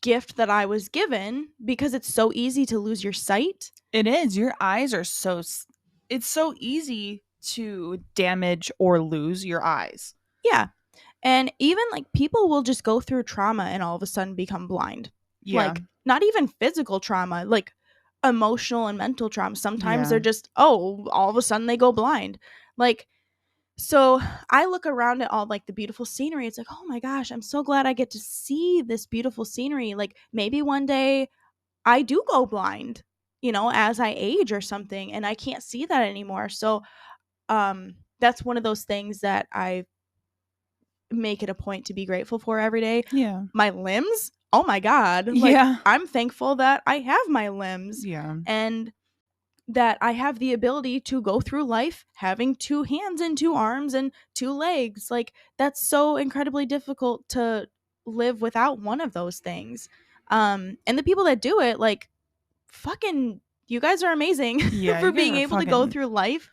gift that I was given because it's so easy to lose your sight. It is. Your eyes are it's so easy to damage or lose your eyes. Yeah. And even like people will just go through trauma and all of a sudden become blind. Yeah. Like, not even physical trauma, like emotional and mental trauma. Sometimes they're just, all of a sudden they go blind. Like, so I look around at all like the beautiful scenery. It's like, oh my gosh, I'm so glad I get to see this beautiful scenery. Like, maybe one day I do go blind, as I age or something, and I can't see that anymore. So that's one of those things that I make it a point to be grateful for every day. Yeah. My limbs, oh my God. Like, I'm thankful that I have my limbs. Yeah. And that I have the ability to go through life having 2 hands and 2 arms and 2 legs. Like, that's so incredibly difficult to live without one of those things. And the people that do it, like, fucking, you guys are amazing for being able to go through life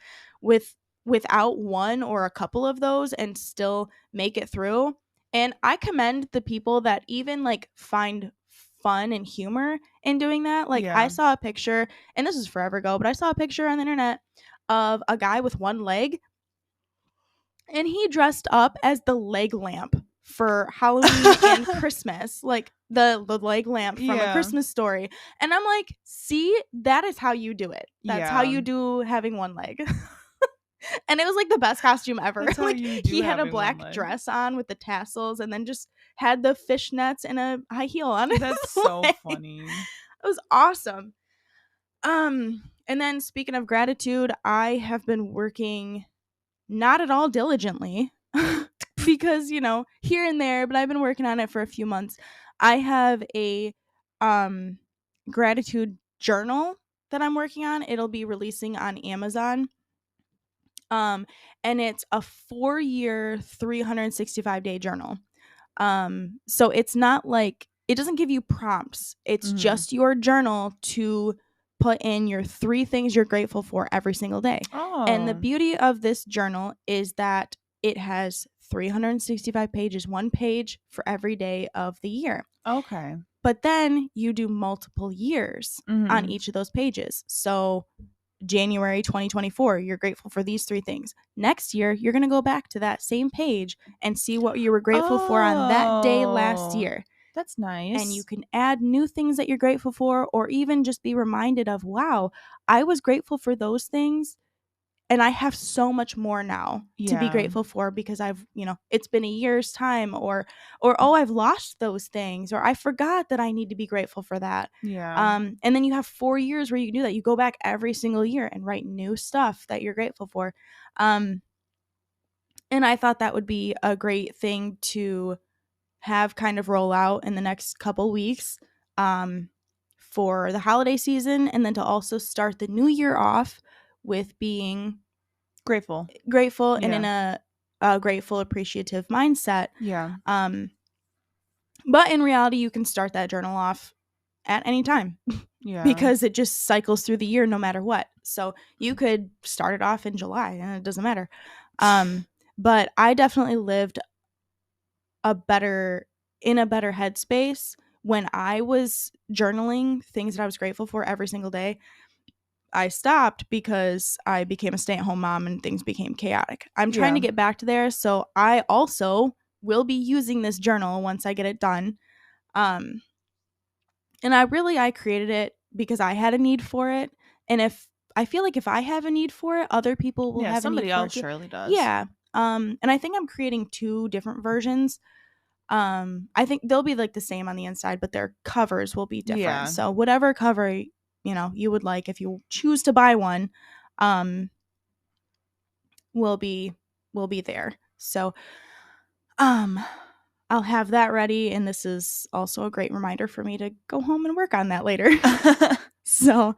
without one or a couple of those and still make it through. And I commend the people that even like find fun and humor in doing that. Like, I saw a picture, and this is forever ago, but I saw a picture on the internet of a guy with one leg, and he dressed up as the leg lamp for Halloween and Christmas, like the leg lamp from A Christmas Story. And I'm like, see, that is how you do it. That's how you do having one leg. And it was like the best costume ever. Like, he had a black dress on with the tassels and then just had the fishnets and a high heel on. That's so funny. It was awesome. And then speaking of gratitude, I have been working not at all diligently because, here and there, but I've been working on it for a few months. I have a gratitude journal that I'm working on. It'll be releasing on Amazon. And it's a 4-year, 365-day journal. So it's not like, it doesn't give you prompts. It's just your journal to put in your 3 things you're grateful for every single day. Oh. And the beauty of this journal is that it has 365 pages, 1 page for every day of the year. Okay. But then you do multiple years on each of those pages. So January 2024, you're grateful for these 3 things. Next year, you're going to go back to that same page and see what you were grateful for on that day last year. That's nice. And you can add new things that you're grateful for, or even just be reminded of, wow, I was grateful for those things. And I have so much more now to be grateful for because I've, it's been a year's time, or, oh, I've lost those things, or I forgot that I need to be grateful for that. Yeah. And then you have 4 years where you can do that. You go back every single year and write new stuff that you're grateful for. And I thought that would be a great thing to have kind of roll out in the next couple weeks for the holiday season, and then to also start the new year off with being grateful and in a grateful, appreciative mindset. Yeah. But in reality, you can start that journal off at any time. Yeah. Because it just cycles through the year no matter what. So you could start it off in July and it doesn't matter. But I definitely lived in a better headspace when I was journaling things that I was grateful for every single day. I stopped because I became a stay-at-home mom and things became chaotic. I'm trying to get back to there, so I also will be using this journal once I get it done. And I created it because I had a need for it, and if I feel like if I have a need for it, other people will have a need for it. Somebody else surely does. Yeah. And I think I'm creating 2 different versions. I think they'll be like the same on the inside, but their covers will be different. Yeah. So whatever cover you would like, if you choose to buy one, will be there. So I'll have that ready, and this is also a great reminder for me to go home and work on that later. So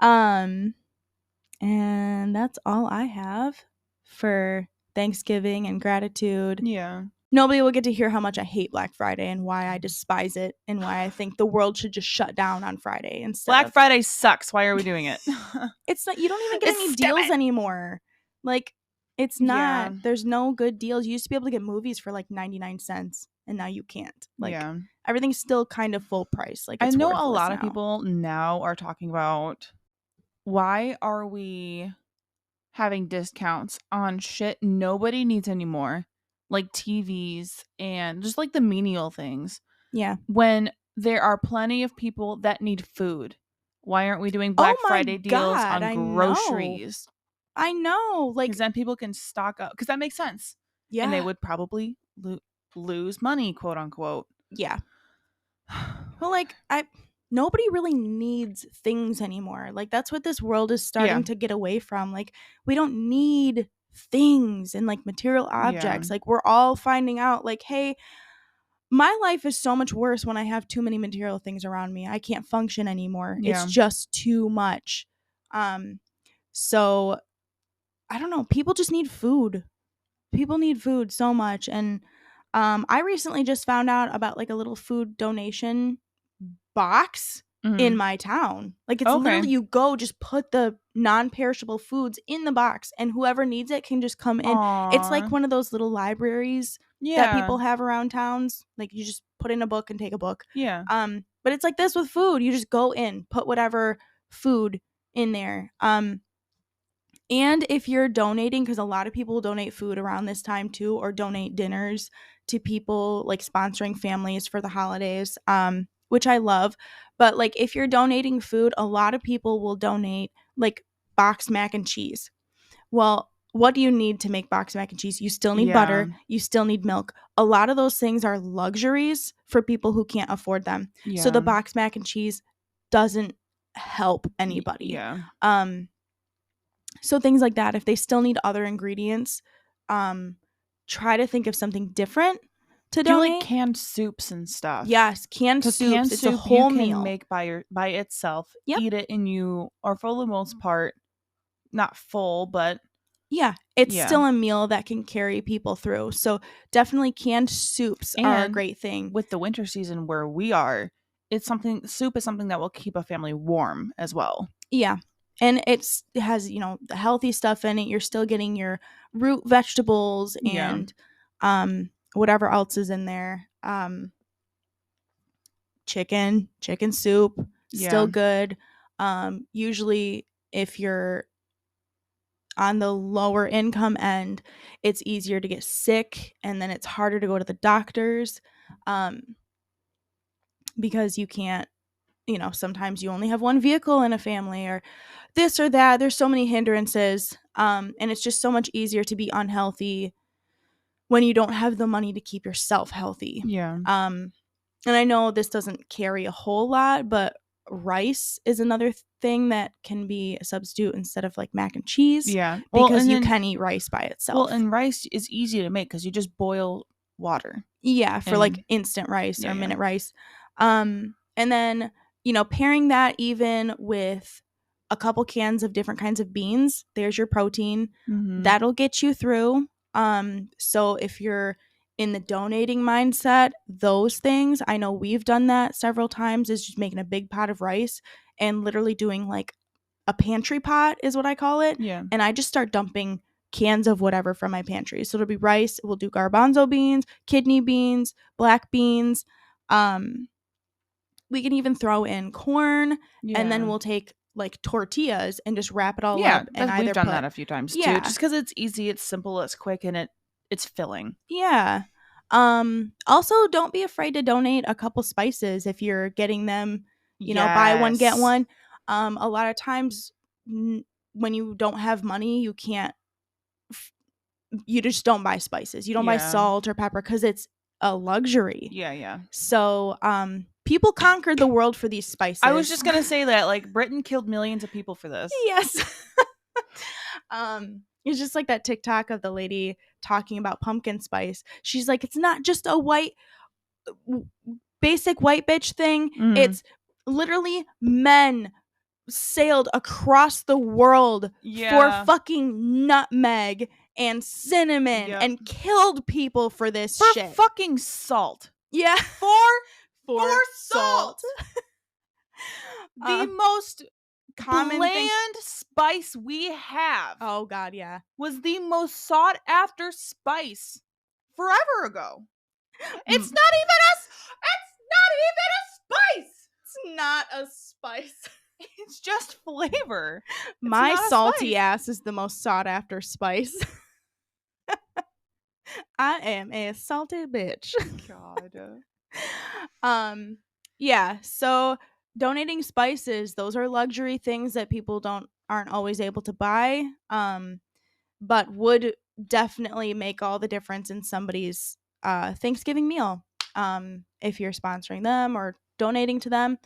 and that's all I have for Thanksgiving and gratitude. Yeah. Nobody will get to hear how much I hate Black Friday and why I despise it and why I think the world should just shut down on Friday instead. Black Friday sucks. Why are we doing it? It's not. You don't even get any deals anymore. Like, it's not. Yeah. There's no good deals. You used to be able to get movies for like 99 cents, and now you can't. Like, everything's still kind of full price. Like, it's I know a lot of people now are talking about, why are we having discounts on shit nobody needs anymore? Like TVs and just like the menial things. Yeah. When there are plenty of people that need food. Why aren't we doing Black Friday deals on groceries? I know. Like, because then people can stock up. Because that makes sense. Yeah. And they would probably lose money, quote unquote. Yeah. Well, like, nobody really needs things anymore. Like, that's what this world is starting to get away from. Like, we don't need things and like material objects. Like, we're all finding out, like, hey, my life is so much worse when I have too many material things around me. I can't function anymore. It's just too much. So I don't know. People just need food. People need food so much. And I recently just found out about like a little food donation box in my town. Like, it's literally, you go, just put the non-perishable foods in the box, and whoever needs it can just come in. Aww. It's like one of those little libraries that people have around towns. Like, you just put in a book and take a book. Yeah. But it's like this with food. You just go in, put whatever food in there. And if you're donating, because a lot of people donate food around this time too, or donate dinners to people, like sponsoring families for the holidays, which I love. But like, if you're donating food, a lot of people will donate like boxed mac and cheese. Well, what do you need to make boxed mac and cheese? You still need butter. You still need milk. A lot of those things are luxuries for people who can't afford them. Yeah. So the boxed mac and cheese doesn't help anybody. Yeah. So things like that, if they still need other ingredients, try to think of something different to donate. Do like canned soups and stuff. Yes, canned soups. It's a whole meal. You can make by itself. Yep. Eat it, and you are, for the most part, not full, but it's still a meal that can carry people through. So definitely canned soups are a great thing. With the winter season where we are, soup is something that will keep a family warm as well. Yeah. And it has, the healthy stuff in it. You're still getting your root vegetables and whatever else is in there. Chicken soup, still good. Usually if you're on the lower income end, it's easier to get sick, and then it's harder to go to the doctors because you can't, sometimes you only have one vehicle in a family or this or that. There's so many hindrances, and it's just so much easier to be unhealthy when you don't have the money to keep yourself healthy. Yeah. And I know this doesn't carry a whole lot, but rice is another thing that can be a substitute instead of like mac and cheese. Yeah. Because you can eat rice by itself. Well, and rice is easy to make because you just boil water. Yeah, for like instant rice or minute rice. And then, pairing that even with a couple cans of different kinds of beans, there's your protein. Mm-hmm. That'll get you through. So if you're in the donating mindset, those things, I know we've done that several times, is just making a big pot of rice and literally doing like a pantry pot is what I call it. Yeah. And I just start dumping cans of whatever from my pantry. So it'll be rice. We'll do garbanzo beans, kidney beans, black beans. We can even throw in corn, and then we'll take like tortillas and just wrap it all up. And we've done that a few times too. Just because it's easy, it's simple, it's quick, and it's filling. Yeah. Also, don't be afraid to donate a couple spices if you're getting them. Buy one get one. A lot of times when you don't have money, you can't. You just don't buy spices. You don't buy salt or pepper because it's a luxury. Yeah. So, people conquered the world for these spices. I was just gonna say that, like, Britain killed millions of people for this. Yes. It's just like that TikTok of the lady talking about pumpkin spice. She's like, it's not just a basic white bitch thing. Mm. It's literally men sailed across the world for fucking nutmeg and cinnamon and killed people for this shit. For fucking salt. Yeah. For salt. The most common bland spice we have. Oh God, yeah. Was the most sought after spice forever ago. It's not even a spice. It's not a spice. It's just flavor. My salty ass is the most sought after spice. I am a salty bitch. God. Yeah, so donating spices, those are luxury things that people aren't always able to buy, but would definitely make all the difference in somebody's Thanksgiving meal, if you're sponsoring them or donating to them.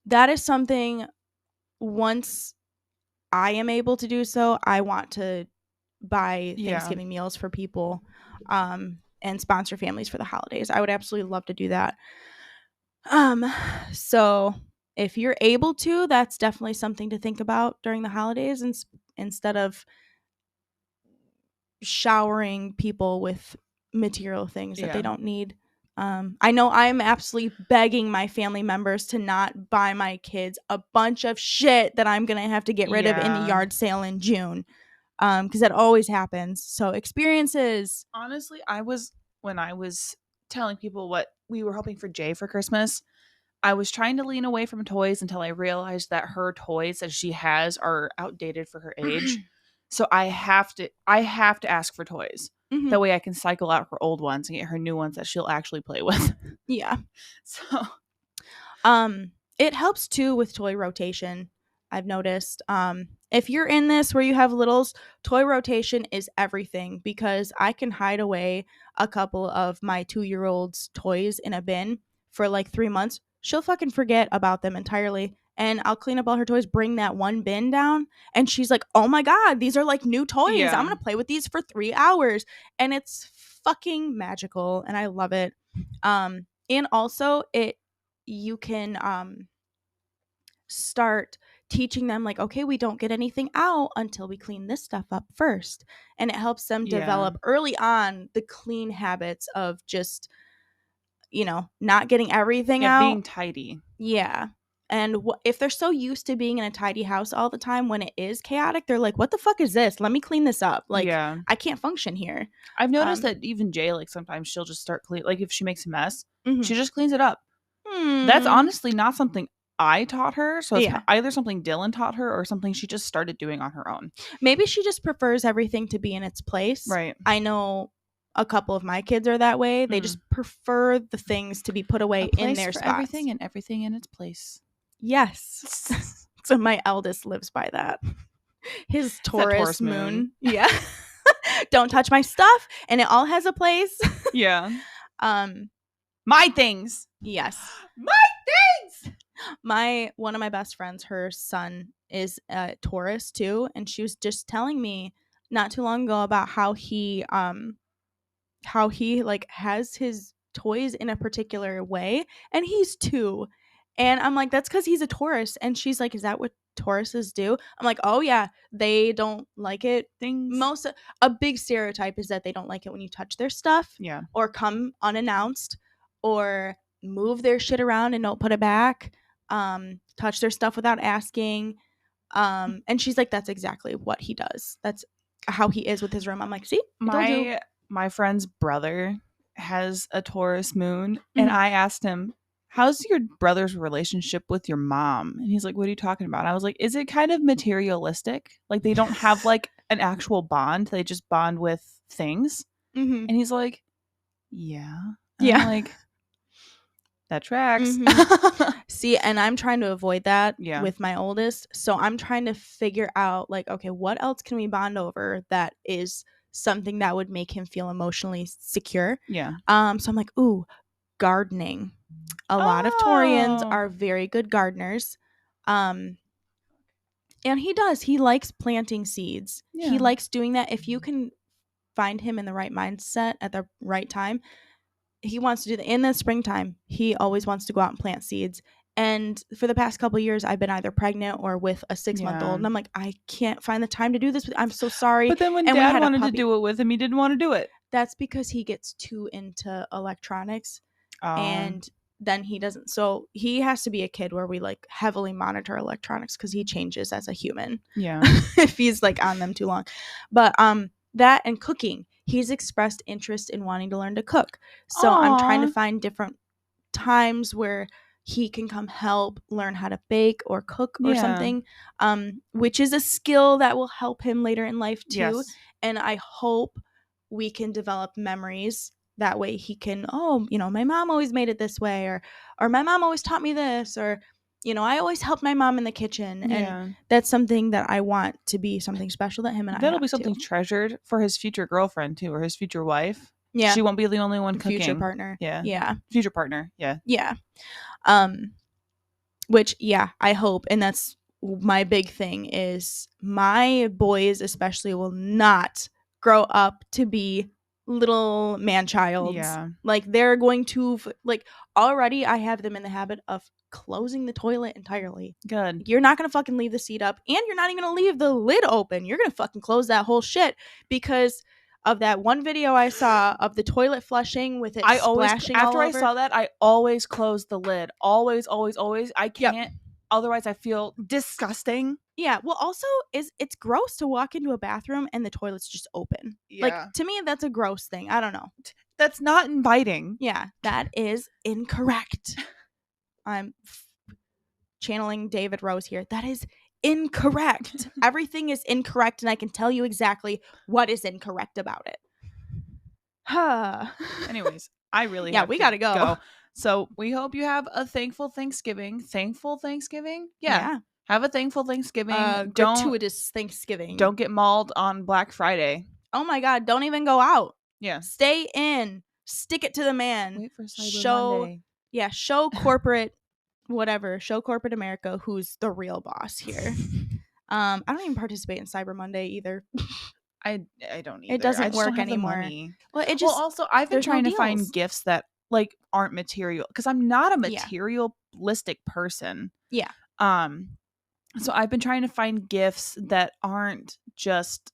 That is something, once I am able to do so, I want to buy Thanksgiving meals for people, and sponsor families for the holidays. I would absolutely love to do that. So if you're able to, that's definitely something to think about during the holidays, and instead of showering people with material things that they don't need. I know I'm absolutely begging my family members to not buy my kids a bunch of shit that I'm gonna have to get rid of in the yard sale in June, because that always happens. So experiences. Honestly, when I was telling people what we were hoping for Jay for Christmas, I was trying to lean away from toys until I realized that her toys that she has are outdated for her age. So I have to ask for toys. Mm-hmm. That way I can cycle out her old ones and get her new ones that she'll actually play with. Yeah. So it helps too with toy rotation, I've noticed. If you're in this where you have littles, toy rotation is everything, because I can hide away a couple of my 2-year-old's toys in a bin for like 3 months. She'll fucking forget about them entirely. And I'll clean up all her toys, bring that one bin down, and she's like, oh my God, these are like new toys. Yeah. I'm going to play with these for 3 hours. And it's fucking magical, and I love it. And also, you can start teaching them, like, okay, we don't get anything out until we clean this stuff up first. And it helps them develop early on the clean habits of just, not getting everything out. Being tidy. Yeah. And if they're so used to being in a tidy house all the time, when it is chaotic, they're like, what the fuck is this? Let me clean this up. Like, I can't function here. I've noticed that even Jay, like, sometimes she'll just start clean. Like, if she makes a mess, she just cleans it up. That's honestly not something I taught her. So it's either something Dylan taught her or something she just started doing on her own. Maybe she just prefers everything to be in its place. Right. I know a couple of my kids are that way. They just prefer the things to be put away in their spots. Everything and everything in its place. Yes. So my eldest lives by that. His Taurus moon. Yeah. Don't touch my stuff, and it all has a place. Yeah. My things. Yes. My things. One of my best friends, her son is a Taurus too, and she was just telling me not too long ago about how he like has his toys in a particular way, and he's 2. And I'm like, that's because he's a Taurus. And she's like, is that what Tauruses do? I'm like, oh yeah, they don't like it. A big stereotype is that they don't like it when you touch their stuff, or come unannounced, or move their shit around and don't put it back, touch their stuff without asking. And she's like, that's exactly what he does. That's how he is with his room. I'm like, see, my friend's brother has a Taurus moon, and I asked him, how's your brother's relationship with your mom? And he's like, what are you talking about? And I was like, is it kind of materialistic? Like, they don't have like an actual bond. They just bond with things. And he's like, yeah. And I'm like, that tracks. See, and I'm trying to avoid that with my oldest. So I'm trying to figure out, like, okay, what else can we bond over that is something that would make him feel emotionally secure? Yeah. So I'm like, ooh, gardening. A lot of Taurians are very good gardeners. And he likes planting seeds. He likes doing that. If you can find him in the right mindset at the right time, he wants to do that. In the springtime, he always wants to go out and plant seeds. And for the past couple of years, I've been either pregnant or with a 6-month-old. And I'm like, I can't find the time to do this. I'm so sorry. But then when Dad wanted to do it with him, he didn't want to do it. That's because he gets too into electronics. And then he doesn't. So he has to be a kid where we like heavily monitor electronics because he changes as a human. Yeah. If he's like on them too long. But that and cooking. He's expressed interest in wanting to learn to cook. So I'm trying to find different times where he can come help learn how to bake or cook or something, which is a skill that will help him later in life too. Yes. And I hope we can develop memories. That way he can, my mom always made it this way, or my mom always taught me this, or, I always helped my mom in the kitchen. And that's something that I want to be something special that him and That'll be something treasured for his future girlfriend too, or his future wife. Yeah. She won't be the only one cooking. Future partner. Yeah. Yeah. Future partner. Yeah. Yeah. Which, I hope. And that's my big thing is my boys especially will not grow up to be little man-childs. Yeah. Like they're going to already I have them in the habit of closing the toilet entirely. Good. You're not gonna fucking leave the seat up, and you're not even gonna leave the lid open. You're gonna fucking close that whole shit because of that one video I saw of the toilet flushing with it splashing all over. After I saw that, I always close the lid. Always, always, always. I can't. Otherwise, I feel disgusting. Yeah. Well, also, it's gross to walk into a bathroom and the toilet's just open. Yeah. Like, to me, that's a gross thing. I don't know. That's not inviting. Yeah. That is incorrect. I'm channeling David Rose here. That is incorrect. Everything is incorrect, and I can tell you exactly what is incorrect about it. Anyways, I really we gotta go. So we hope you have a thankful Thanksgiving. Thankful Thanksgiving? Yeah. Have a thankful Thanksgiving. Gratuitous Thanksgiving. Don't get mauled on Black Friday. Oh my God. Don't even go out. Yeah. Stay in. Stick it to the man. Wait for Cyber Monday. Yeah. Show corporate whatever. Show corporate America who's the real boss here. I don't even participate in Cyber Monday either. I don't either. It doesn't work anymore. Well, also I've been trying to find gifts that like aren't material because I'm not a materialistic person. Yeah. So I've been trying to find gifts that aren't just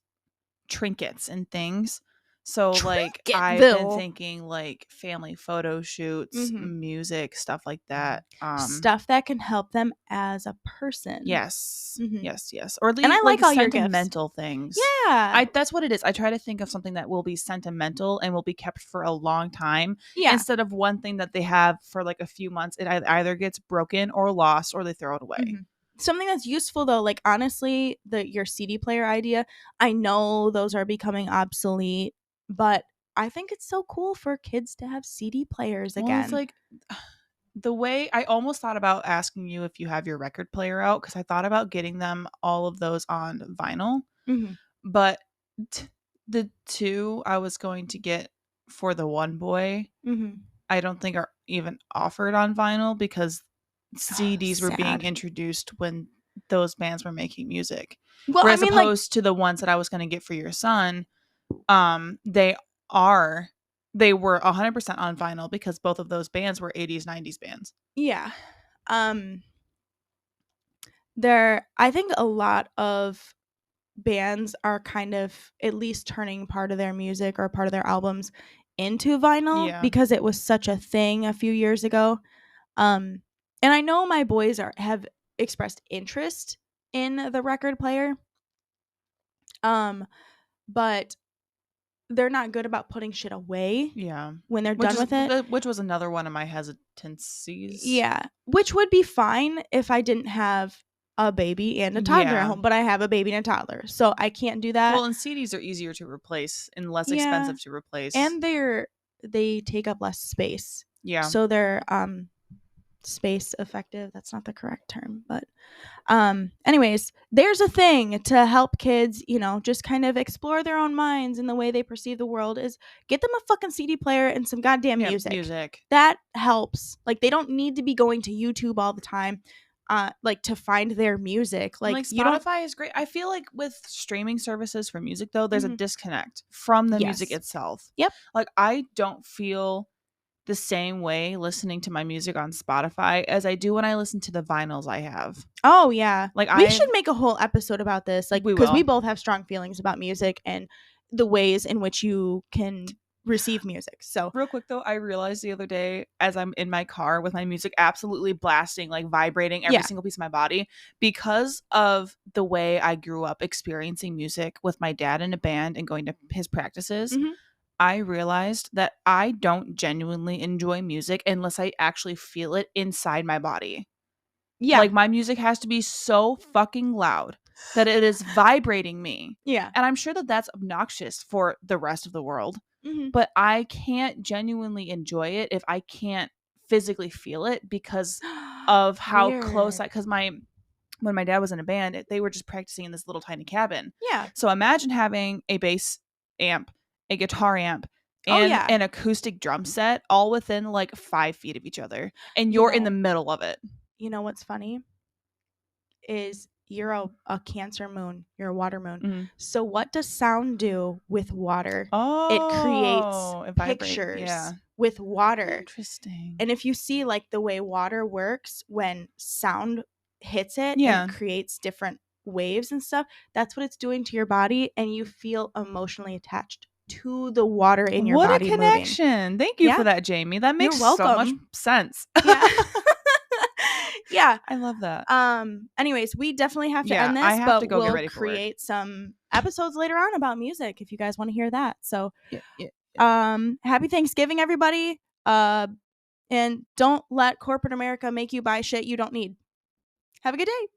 trinkets and things. So like I've been thinking like family photo shoots, music, stuff like that. Stuff that can help them as a person. Yes. Yes. Or at least, and I like all sentimental things. Yeah. That's what it is. I try to think of something that will be sentimental and will be kept for a long time. Yeah. Instead of one thing that they have for like a few months, it either gets broken or lost or they throw it away. Something that's useful though, like honestly, your CD player idea, I know those are becoming obsolete, but I think it's so cool for kids to have CD players again. Well, it's like the way I almost thought about asking you if you have your record player out, because I thought about getting them all of those on vinyl, but the two I was going to get for the one boy, I don't think are even offered on vinyl because CDs were being introduced when those bands were making music. Well, whereas opposed to the ones that I was going to get for your son, they were 100% on vinyl because both of those bands were 80s, 90s bands. Yeah. I think a lot of bands are kind of at least turning part of their music or part of their albums into vinyl because it was such a thing a few years ago. And I know my boys have expressed interest in the record player. But they're not good about putting shit away. Yeah. When they're done with it. Which was another one of my hesitancies. Yeah. Which would be fine if I didn't have a baby and a toddler at home. But I have a baby and a toddler. So I can't do that. Well, and CDs are easier to replace and less expensive to replace. And they take up less space. Yeah. So they're space effective. That's not the correct term, but anyways, there's a thing to help kids, just kind of explore their own minds and the way they perceive the world is get them a fucking CD player and some goddamn music. That helps. Like they don't need to be going to YouTube all the time like to find their music. Like Spotify is great. I feel like with streaming services for music though, there's a disconnect from the music itself. Yep. Like I don't feel the same way listening to my music on Spotify as I do when I listen to the vinyls I have. Oh yeah. Like we should make a whole episode about this. Like because we both have strong feelings about music and the ways in which you can receive music. So real quick though, I realized the other day as I'm in my car with my music absolutely blasting, like vibrating every single piece of my body, because of the way I grew up experiencing music with my dad in a band and going to his practices. I realized that I don't genuinely enjoy music unless I actually feel it inside my body. Yeah. Like my music has to be so fucking loud that it is vibrating me. Yeah. And I'm sure that that's obnoxious for the rest of the world. But I can't genuinely enjoy it if I can't physically feel it because of how close because when my dad was in a band, they were just practicing in this little tiny cabin. Yeah. So imagine having a bass amp, a guitar amp, and an acoustic drum set all within like 5 feet of each other. And you're in the middle of it. You know what's funny? Is you're a Cancer moon. You're a water moon. So what does sound do with water? Oh, it creates pictures with water. Interesting. And if you see like the way water works when sound hits it and it creates different waves and stuff, that's what it's doing to your body. And you feel emotionally attached to the water in your body. What a connection. Thank you for that, Jamie. That makes so much sense. Yeah. I love that. Anyways, we definitely have to end this, but we'll create some episodes later on about music if you guys want to hear that. So happy Thanksgiving, everybody. And don't let corporate America make you buy shit you don't need. Have a good day.